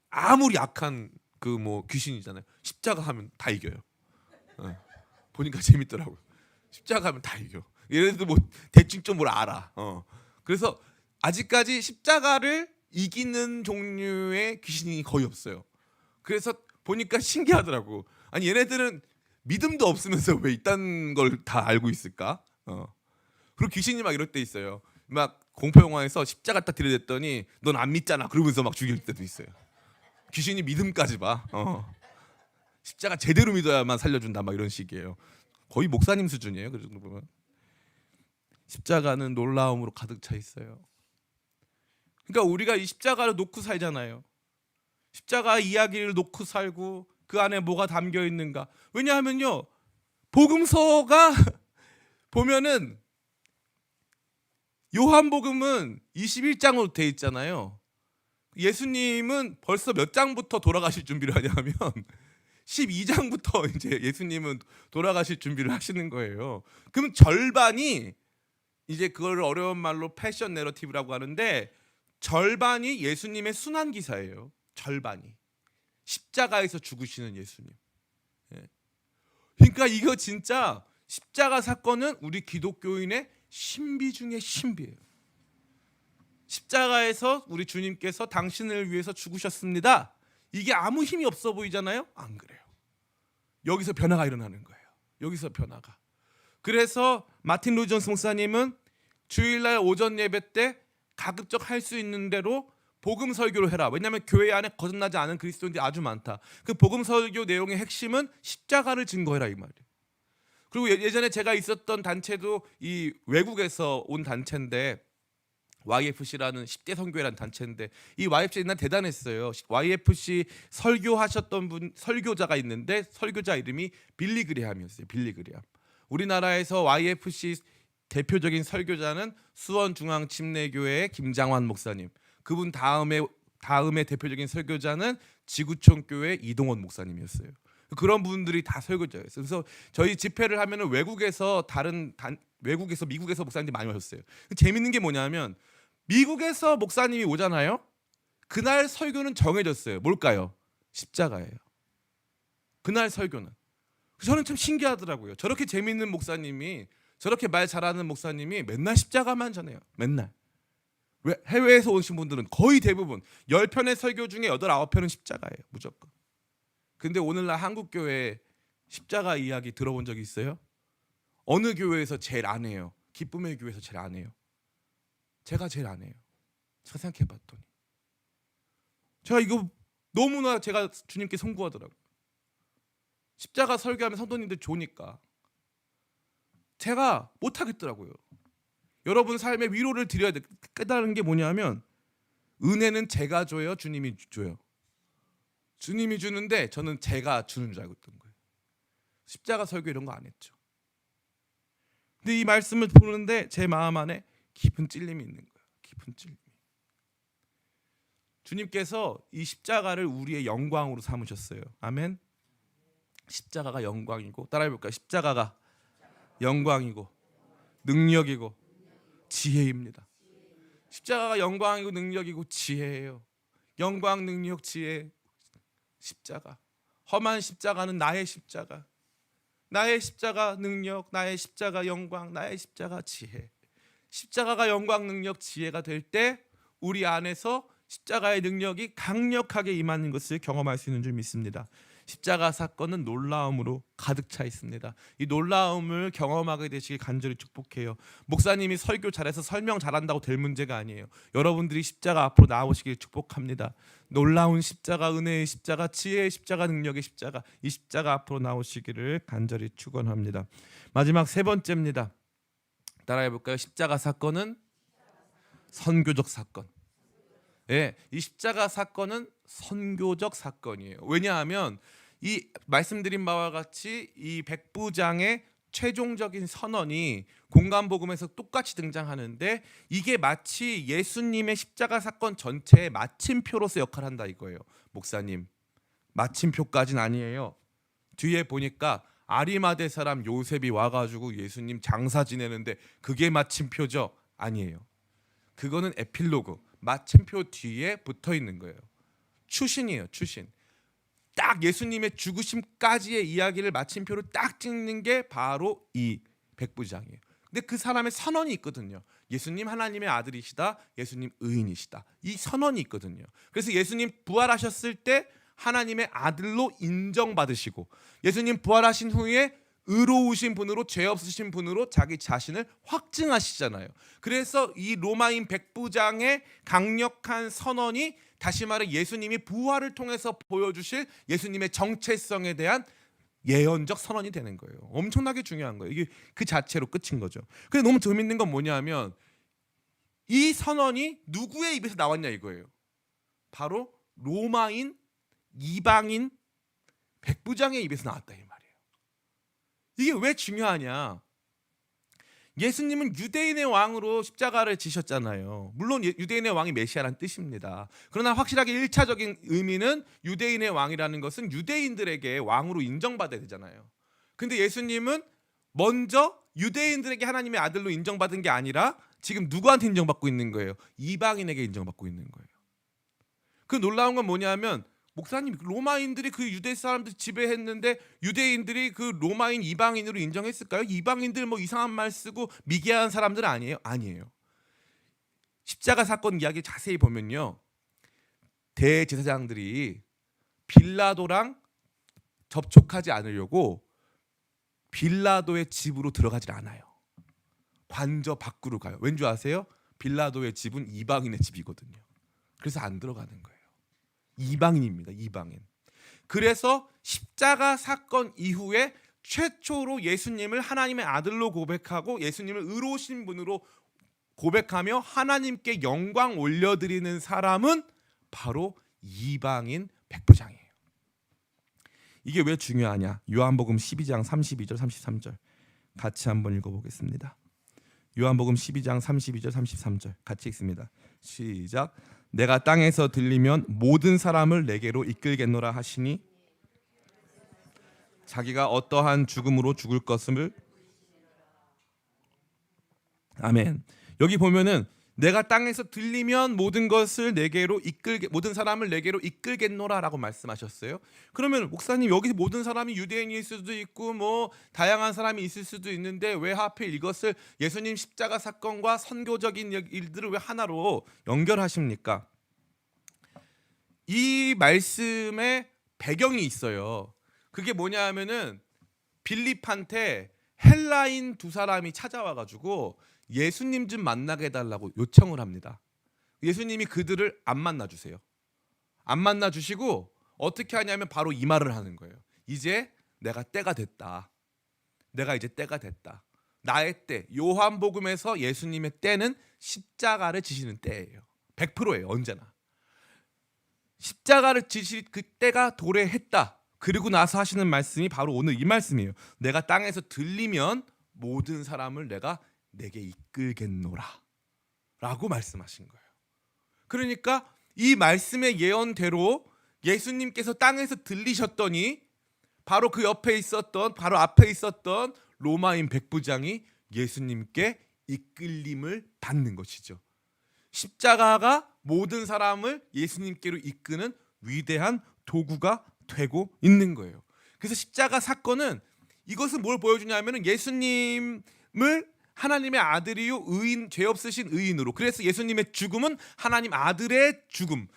아무리 악한 그 뭐 귀신이잖아요. 십자가 하면 다 이겨요. 어. 보니까 재밌더라고요. 십자가 하면 다 이겨. 얘네들 뭐 대충 좀 뭘 알아. 그래서 아직까지 십자가를 이기는 종류의 귀신이 거의 없어요. 그래서 보니까 신기하더라고. 아니 얘네들은 믿음도 없으면서 왜 이딴 걸 다 알고 있을까? 그리고 귀신이 막 이럴 때 있어요. 막 공포 영화에서 십자가 딱 들이댔더니 넌 안 믿잖아. 그러면서 막 죽일 때도 있어요. 귀신이 믿음까지 봐. 십자가 제대로 믿어야만 살려준다. 막 이런 식이에요. 거의 목사님 수준이에요. 그 정도 보면. 십자가는 놀라움으로 가득 차 있어요. 그러니까 우리가 이 십자가를 놓고 살잖아요. 십자가 이야기를 놓고 살고 그 안에 뭐가 담겨 있는가? 왜냐하면요, 복음서가 보면은 요한복음은 21장으로 돼 있잖아요. 예수님은 벌써 몇 장부터 돌아가실 준비를 하냐면 12장부터 이제 예수님은 돌아가실 준비를 하시는 거예요. 그럼 절반이 이제 그걸 어려운 말로 패션 내러티브라고 하는데 절반이 예수님의 순환 기사예요. 절반이 십자가에서 죽으시는 예수님. 그러니까 이거 진짜 십자가 사건은 우리 기독교인의 신비 중의 신비예요. 십자가에서 우리 주님께서 당신을 위해서 죽으셨습니다. 이게 아무 힘이 없어 보이잖아요. 안 그래요. 여기서 변화가 일어나는 거예요. 여기서 변화가. 그래서 마틴 루이스 존스 목사님은 주일날 오전 예배 때 가급적 할 수 있는 대로 복음 설교를 해라. 왜냐하면 교회 안에 거듭나지 않은 그리스도인들이 아주 많다. 그 복음 설교 내용의 핵심은 십자가를 증거해라 이 말이에요. 그리고 예전에 제가 있었던 단체도 이 외국에서 온 단체인데 YFC라는 10대 선교회라는 단체인데 이 YFC 옛날 대단했어요. YFC 설교하셨던 분 설교자가 있는데 설교자 이름이 빌리 그레함이었어요. 빌리 그레함. 우리나라에서 YFC 대표적인 설교자는 수원중앙침례교회의 김장환 목사님. 그분 다음에 대표적인 설교자는 지구촌교회 이동원 목사님이었어요. 그런 분들이 다 설교자였어요. 그래서 저희 집회를 하면은 외국에서 미국에서 목사님들이 많이 오셨어요. 재밌는 게 뭐냐면 미국에서 목사님이 오잖아요. 그날 설교는 정해졌어요. 뭘까요? 십자가예요. 그날 설교는. 저는 참 신기하더라고요. 저렇게 재밌는 목사님이, 저렇게 말 잘하는 목사님이 맨날 십자가만 전해요. 맨날. 왜 해외에서 오신 분들은 거의 대부분 10편의 설교 중에 8, 9편은 십자가예요. 무조건. 근데 오늘날 한국 교회 십자가 이야기 들어본 적 있어요? 어느 교회에서 제일 안 해요? 기쁨의 교회에서 제일 안 해요. 제가 제일 안 해요. 제가 생각해 봤더니 제가 이거 너무나 제가 주님께 송구하더라고요. 십자가 설교하면 성도님들 좋으니까 제가 못 하겠더라고요. 여러분 삶의 위로를 드려야 돼. 깨달은 게 뭐냐면 은혜는 제가 줘요, 주님이 줘요. 주님이 주는데 저는 제가 주는 줄 알고 있던 거예요. 십자가 설교 이런 거 안 했죠. 근데 이 말씀을 보는데 제 마음 안에 깊은 찔림이 있는 거예요. 깊은 찔림. 주님께서 이 십자가를 우리의 영광으로 삼으셨어요. 아멘. 십자가가 영광이고, 따라해볼까요? 십자가가 영광이고 능력이고 지혜입니다. 십자가가 영광이고 능력이고 지혜예요. 영광, 능력, 지혜. 십자가. 험한 십자가는 나의 십자가. 나의 십자가 능력, 나의 십자가 영광, 나의 십자가 지혜. 십자가가 영광, 능력, 지혜가 될 때 우리 안에서 십자가의 능력이 강력하게 임하는 것을 경험할 수 있는 줄 믿습니다. 십자가 사건은 놀라움으로 가득 차 있습니다. 이 놀라움을 경험하게 되시길 간절히 축복해요. 목사님이 설교 잘해서 설명 잘한다고 될 문제가 아니에요. 여러분들이 십자가 앞으로 나오시길 축복합니다. 놀라운 십자가, 은혜의 십자가, 지혜의 십자가, 능력의 십자가, 이 십자가 앞으로 나오시기를 간절히 축원합니다. 마지막 세 번째입니다. 따라해 볼까요? 십자가 사건은 선교적 사건. 예, 이 십자가 사건은 선교적 사건이에요. 왜냐하면 이 말씀드린 바와 같이 이 백부장의 최종적인 선언이 공간복음에서 똑같이 등장하는데 이게 마치 예수님의 십자가 사건 전체의 마침표로서 역할을 한다 이거예요. 목사님, 마침표까지는 아니에요. 뒤에 보니까 아리마대 사람 요셉이 와가지고 예수님 장사 지내는데 그게 마침표죠? 아니에요. 그거는 에필로그, 마침표 뒤에 붙어 있는 거예요. 추신이에요. 추신. 딱 예수님의 죽으심까지의 이야기를 마침표를 딱 찍는 게 바로 이 백부장이에요. 근데 그 사람의 선언이 있거든요. 예수님 하나님의 아들이시다. 예수님 의인이시다. 이 선언이 있거든요. 그래서 예수님 부활하셨을 때 하나님의 아들로 인정받으시고, 예수님 부활하신 후에 의로우신 분으로, 죄 없으신 분으로 자기 자신을 확증하시잖아요. 그래서 이 로마인 백부장의 강력한 선언이 다시 말해 예수님이 부활을 통해서 보여주실 예수님의 정체성에 대한 예언적 선언이 되는 거예요. 엄청나게 중요한 거예요. 이게 그 자체로 끝인 거죠. 근데 너무 재밌는 건 뭐냐면 이 선언이 누구의 입에서 나왔냐 이거예요. 바로 로마인 이방인 백부장의 입에서 나왔다 이 말이에요. 이게 왜 중요하냐? 예수님은 유대인의 왕으로 십자가를 지셨잖아요. 물론 유대인의 왕이 메시아란 뜻입니다. 그러나 확실하게 1차적인 의미는 유대인의 왕이라는 것은 유대인들에게 왕으로 인정받아야 되잖아요. 근데 예수님은 먼저 유대인들에게 하나님의 아들로 인정받은 게 아니라 지금 누구한테 인정받고 있는 거예요? 이방인에게 인정받고 있는 거예요. 그 놀라운 건 뭐냐면 목사님, 로마인들이 그 유대 사람들 지배했는데 유대인들이 그 로마인 이방인으로 인정했을까요? 이방인들 뭐 이상한 말 쓰고 미개한 사람들 아니에요? 아니에요. 십자가 사건 이야기 자세히 보면요, 대제사장들이 빌라도랑 접촉하지 않으려고 빌라도의 집으로 들어가질 않아요. 관저 밖으로 가요. 왠 줄 아세요? 빌라도의 집은 이방인의 집이거든요. 그래서 안 들어가는 거예요. 이방인입니다. 이방인. 그래서 십자가 사건 이후에 최초로 예수님을 하나님의 아들로 고백하고 예수님을 의로우신 분으로 고백하며 하나님께 영광 올려드리는 사람은 바로 이방인 백부장이에요. 이게 왜 중요하냐? 요한복음 12장 32절 33절 같이 한번 읽어보겠습니다. 요한복음 12장 32절 33절 같이 읽습니다. 시작. 내가 땅에서 들리면 모든 사람을 내게로 이끌겠노라 하시니 자기가 어떠한 죽음으로 죽을 것을. 아멘. 여기 보면은 내가 땅에서 들리면 모든 사람을 내게로 이끌겠노라라고 말씀하셨어요. 그러면 목사님, 여기 모든 사람이 유대인일 수도 있고 뭐 다양한 사람이 있을 수도 있는데 왜 하필 이것을 예수님 십자가 사건과 선교적인 일들을 왜 하나로 연결하십니까? 이 말씀에 배경이 있어요. 그게 뭐냐 하면은 빌립한테 헬라인 두 사람이 찾아와가지고 예수님 좀 만나게 해달라고 요청을 합니다. 예수님이 그들을 안 만나주세요. 안 만나주시고 어떻게 하냐면 바로 이 말을 하는 거예요. 이제 내가 때가 됐다. 내가 이제 때가 됐다. 나의 때. 요한복음에서 예수님의 때는 십자가를 지시는 때예요. 100%예요. 언제나. 십자가를 지실 그 때가 도래했다. 그리고 나서 하시는 말씀이 바로 오늘 이 말씀이에요. 내가 땅에서 들리면 모든 사람을 내게 이끌겠노라 라고 말씀하신 거예요. 그러니까 이 말씀의 예언대로 예수님께서 땅에서 들리셨더니 바로 그 옆에 있었던, 바로 앞에 있었던 로마인 백부장이 예수님께 이끌림을 받는 것이죠. 십자가가 모든 사람을 예수님께로 이끄는 위대한 도구가 되고 있는 거예요. 그래서 십자가 사건은 이것은 뭘 보여주냐면 예수님을 하나님의 아들이요 의인, 죄 없으신 의인으로, 그래서 예수님의 죽음은 하나님 아들의 죽음,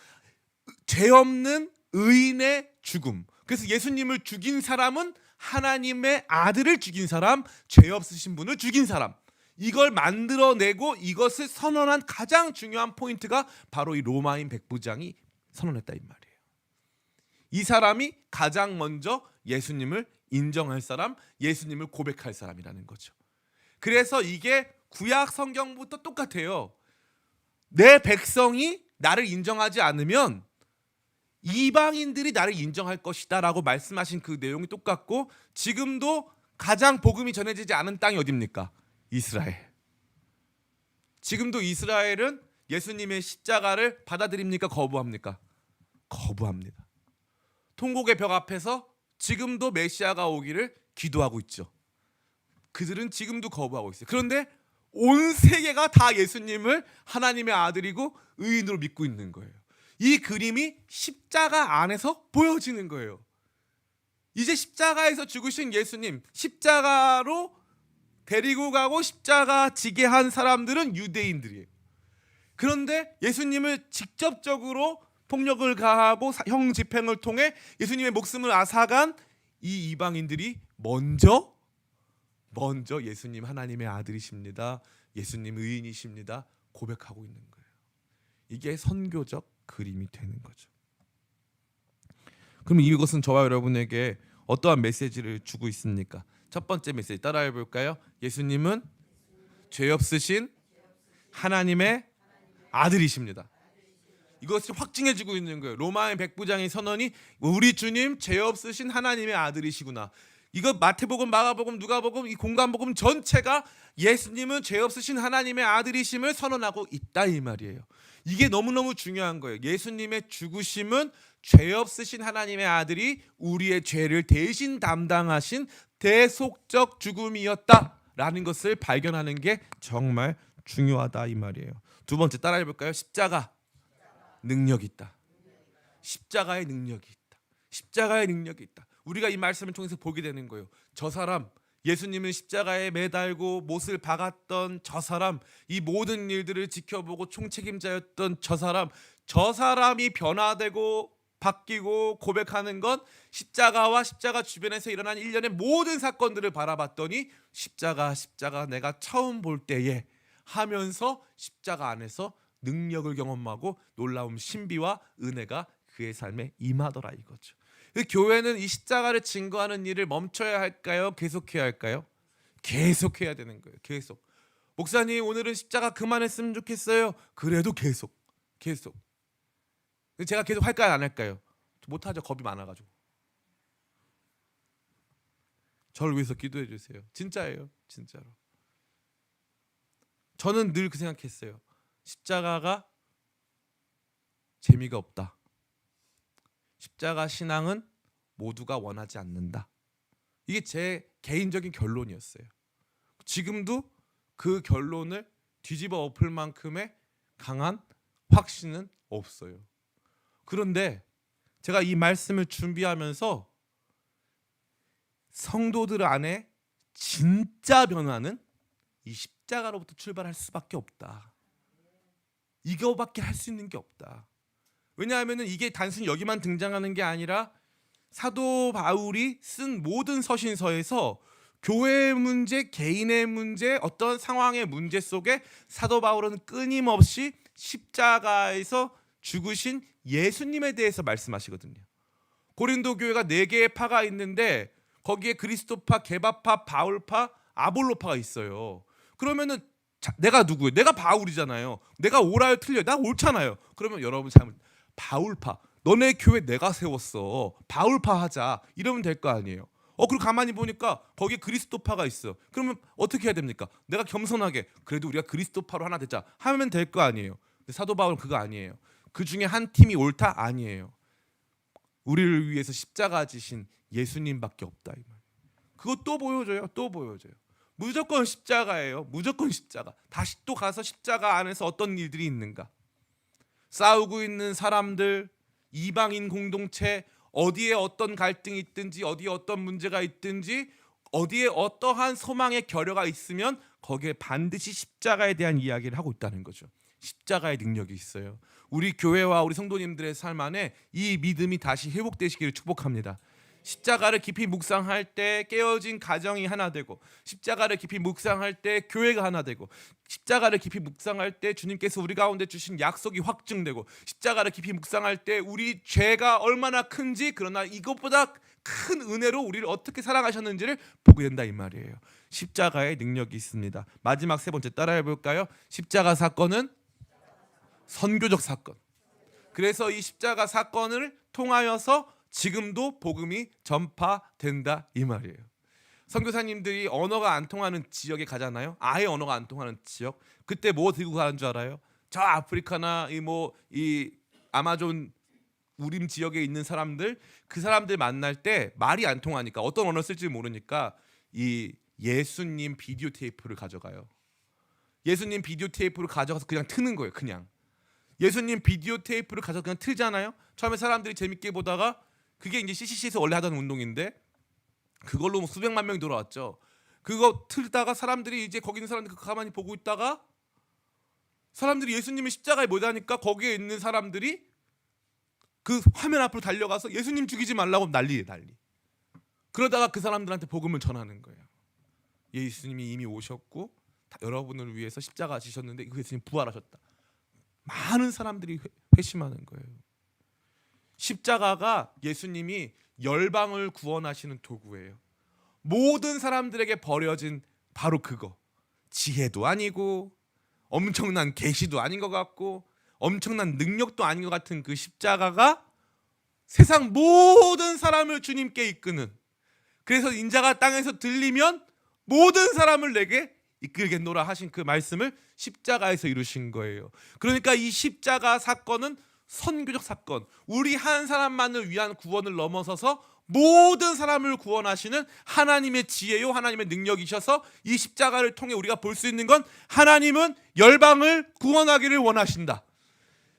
죄 없는 의인의 죽음. 그래서 예수님을 죽인 사람은 하나님의 아들을 죽인 사람, 죄 없으신 분을 죽인 사람. 이걸 만들어내고 이것을 선언한 가장 중요한 포인트가 바로 이 로마인 백부장이 선언했다 이 말이에요. 이 사람이 가장 먼저 예수님을 인정할 사람, 예수님을 고백할 사람이라는 거죠. 그래서 이게 구약 성경부터 똑같아요. 내 백성이 나를 인정하지 않으면 이방인들이 나를 인정할 것이다 라고 말씀하신 그 내용이 똑같고, 지금도 가장 복음이 전해지지 않은 땅이 어딥니까? 이스라엘. 지금도 이스라엘은 예수님의 십자가를 받아들입니까? 거부합니까? 거부합니다. 통곡의 벽 앞에서 지금도 메시아가 오기를 기도하고 있죠. 그들은 지금도 거부하고 있어요. 그런데 온 세계가 다 예수님을 하나님의 아들이고 의인으로 믿고 있는 거예요. 이 그림이 십자가 안에서 보여지는 거예요. 이제 십자가에서 죽으신 예수님, 십자가로 데리고 가고 십자가 지게 한 사람들은 유대인들이에요. 그런데 예수님을 직접적으로 폭력을 가하고 형 집행을 통해 예수님의 목숨을 앗아간 이 이방인들이 먼저 예수님 하나님의 아들이십니다, 예수님 의인이십니다 고백하고 있는 거예요. 이게 선교적 그림이 되는 거죠. 그럼 이것은 저와 여러분에게 어떠한 메시지를 주고 있습니까? 첫 번째 메시지 따라해 볼까요? 예수님은 죄 없으신 하나님의 아들이십니다. 이것을 확증해주고 있는 거예요. 로마의 백부장의 선언이 우리 주님 죄 없으신 하나님의 아들이시구나. 이거 마태복음, 마가복음, 누가복음, 이 공간복음 전체가 예수님은 죄 없으신 하나님의 아들이심을 선언하고 있다 이 말이에요. 이게 너무너무 중요한 거예요. 예수님의 죽으심은 죄 없으신 하나님의 아들이 우리의 죄를 대신 담당하신 대속적 죽음이었다라는 것을 발견하는 게 정말 중요하다 이 말이에요. 두 번째 따라해 볼까요? 십자가 능력이 있다. 십자가의 능력이 있다. 십자가의 능력이 있다. 우리가 이 말씀을 통해서 보게 되는 거예요. 저 사람, 예수님을 십자가에 매달고 못을 박았던 저 사람, 이 모든 일들을 지켜보고 총책임자였던 저 사람이 변화되고 바뀌고 고백하는 건 십자가와 십자가 주변에서 일어난 일련의 모든 사건들을 바라봤더니 십자가 내가 처음 볼 때에 하면서 십자가 안에서 능력을 경험하고 놀라운 신비와 은혜가 그의 삶에 임하더라 이거죠. 교회는 이 십자가를 증거하는 일을 멈춰야 할까요? 계속해야 할까요? 계속해야 되는 거예요. 계속. 목사님 오늘은 십자가 그만했으면 좋겠어요. 그래도 계속. 제가 계속 할까요? 안 할까요? 못하죠. 겁이 많아가지고. 저를 위해서 기도해 주세요. 진짜예요. 진짜로. 저는 늘 그 생각했어요. 십자가가 재미가 없다. 십자가 신앙은 모두가 원하지 않는다. 이게 제 개인적인 결론이었어요. 지금도 그 결론을 뒤집어 엎을 만큼의 강한 확신은 없어요. 그런데 제가 이 말씀을 준비하면서 성도들 안에 진짜 변화는 이 십자가로부터 출발할 수밖에 없다. 이거밖에 할 수 있는 게 없다. 왜냐하면 이게 단순히 여기만 등장하는 게 아니라 사도 바울이 쓴 모든 서신서에서 교회의 문제, 개인의 문제, 어떤 상황의 문제 속에 사도 바울은 끊임없이 십자가에서 죽으신 예수님에 대해서 말씀하시거든요. 고린도 교회가 4개의 파가 있는데 거기에 그리스도파, 게바파, 바울파, 아볼로파가 있어요. 그러면은 내가 누구예요? 내가 바울이잖아요. 내가 옳아요, 틀려요? 나 옳잖아요. 그러면 여러분 잘못 바울파. 너네 교회 내가 세웠어. 바울파 하자. 이러면 될 거 아니에요. 그리고 가만히 보니까 거기에 그리스도파가 있어. 그러면 어떻게 해야 됩니까? 내가 겸손하게 그래도 우리가 그리스도파로 하나 되자 하면 될 거 아니에요. 근데 사도 바울은 그거 아니에요. 그 중에 한 팀이 옳다? 아니에요. 우리를 위해서 십자가 지신 예수님밖에 없다 이 말. 그거 또 보여줘요. 무조건 십자가예요. 무조건 십자가. 다시 또 가서 십자가 안에서 어떤 일들이 있는가? 싸우고 있는 사람들, 이방인 공동체, 어디에 어떤 갈등이 있든지, 어디에 어떤 문제가 있든지, 어디에 어떠한 소망의 결여가 있으면 거기에 반드시 십자가에 대한 이야기를 하고 있다는 거죠. 십자가의 능력이 있어요. 우리 교회와 우리 성도님들의 삶 안에 이 믿음이 다시 회복되시기를 축복합니다. 십자가를 깊이 묵상할 때 깨어진 가정이 하나 되고, 십자가를 깊이 묵상할 때 교회가 하나 되고, 십자가를 깊이 묵상할 때 주님께서 우리 가운데 주신 약속이 확증되고, 십자가를 깊이 묵상할 때 우리 죄가 얼마나 큰지, 그러나 이것보다 큰 은혜로 우리를 어떻게 사랑하셨는지를 보게 된다 이 말이에요. 십자가의 능력이 있습니다. 마지막 세 번째 따라해 볼까요? 십자가 사건은 선교적 사건. 그래서 이 십자가 사건을 통하여서 지금도 복음이 전파된다 이 말이에요. 선교사님들이 언어가 안 통하는 지역에 가잖아요. 아예 언어가 안 통하는 지역. 그때 뭐 들고 가는 줄 알아요? 저 아프리카나 이 아마존 우림 지역에 있는 사람들, 그 사람들 만날 때 말이 안 통하니까 어떤 언어 쓸지 모르니까 이 예수님 비디오 테이프를 가져가요. 예수님 비디오 테이프를 가져가서 그냥 트는 거예요. 그냥 예수님 비디오 테이프를 가져서 그냥 틀잖아요. 처음에 사람들이 재밌게 보다가 그게 이제 CCC에서 원래 하던 운동인데 그걸로 뭐 수백만 명이 돌아왔죠. 그거 틀다가 사람들이 이제 거기 있는 사람들 가만히 보고 있다가 사람들이 예수님의 십자가에 못 하니까 거기에 있는 사람들이 그 화면 앞으로 달려가서 예수님 죽이지 말라고 난리. 그러다가 그 사람들한테 복음을 전하는 거예요. 예수님이 이미 오셨고 여러분을 위해서 십자가 지셨는데 그 예수님 부활하셨다. 많은 사람들이 회심하는 거예요. 십자가가 예수님이 열방을 구원하시는 도구예요. 모든 사람들에게 버려진 바로 그거. 지혜도 아니고 엄청난 계시도 아닌 것 같고 엄청난 능력도 아닌 것 같은 그 십자가가 세상 모든 사람을 주님께 이끄는, 그래서 인자가 땅에서 들리면 모든 사람을 내게 이끌겠노라 하신 그 말씀을 십자가에서 이루신 거예요. 그러니까 이 십자가 사건은 선교적 사건, 우리 한 사람만을 위한 구원을 넘어서서 모든 사람을 구원하시는 하나님의 지혜요 하나님의 능력이셔서 이 십자가를 통해 우리가 볼 수 있는 건 하나님은 열방을 구원하기를 원하신다.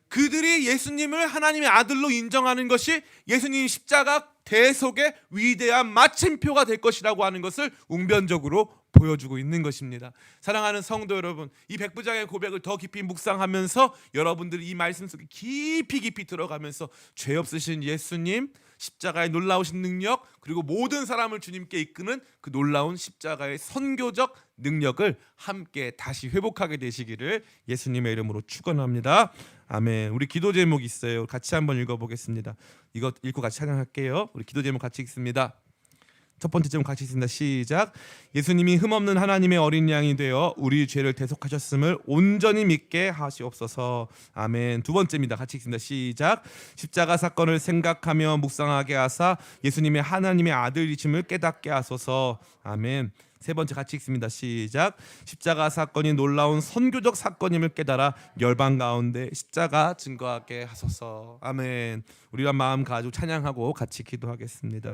그들이 예수님을 하나님의 아들로 인정하는 것이 예수님 십자가 대속의 위대한 마침표가 될 것이라고 하는 것을 웅변적으로 보여주고 있는 것입니다. 사랑하는 성도 여러분, 이 백부장의 고백을 더 깊이 묵상하면서 여러분들이 이 말씀 속에 깊이 들어가면서 죄 없으신 예수님, 십자가의 놀라우신 능력, 그리고 모든 사람을 주님께 이끄는 그 놀라운 십자가의 선교적 능력을 함께 다시 회복하게 되시기를 예수님의 이름으로 축원합니다. 아멘. 우리 기도 제목 있어요. 같이 한번 읽어보겠습니다. 이거 읽고 같이 찬양할게요. 우리 기도 제목 같이 읽습니다. 첫 번째 제목 같이 읽습니다. 시작. 예수님이 흠없는 하나님의 어린 양이 되어 우리 죄를 대속하셨음을 온전히 믿게 하시옵소서. 아멘. 두 번째입니다. 같이 읽습니다. 시작. 십자가 사건을 생각하며 묵상하게 하사 예수님의 하나님의 아들이심을 깨닫게 하소서. 아멘. 세 번째 같이 읽습니다. 시작. 십자가 사건이 놀라운 선교적 사건임을 깨달아 열방 가운데 십자가 증거하게 하소서. 아멘. 우리가 마음 가지고 찬양하고 같이 기도하겠습니다.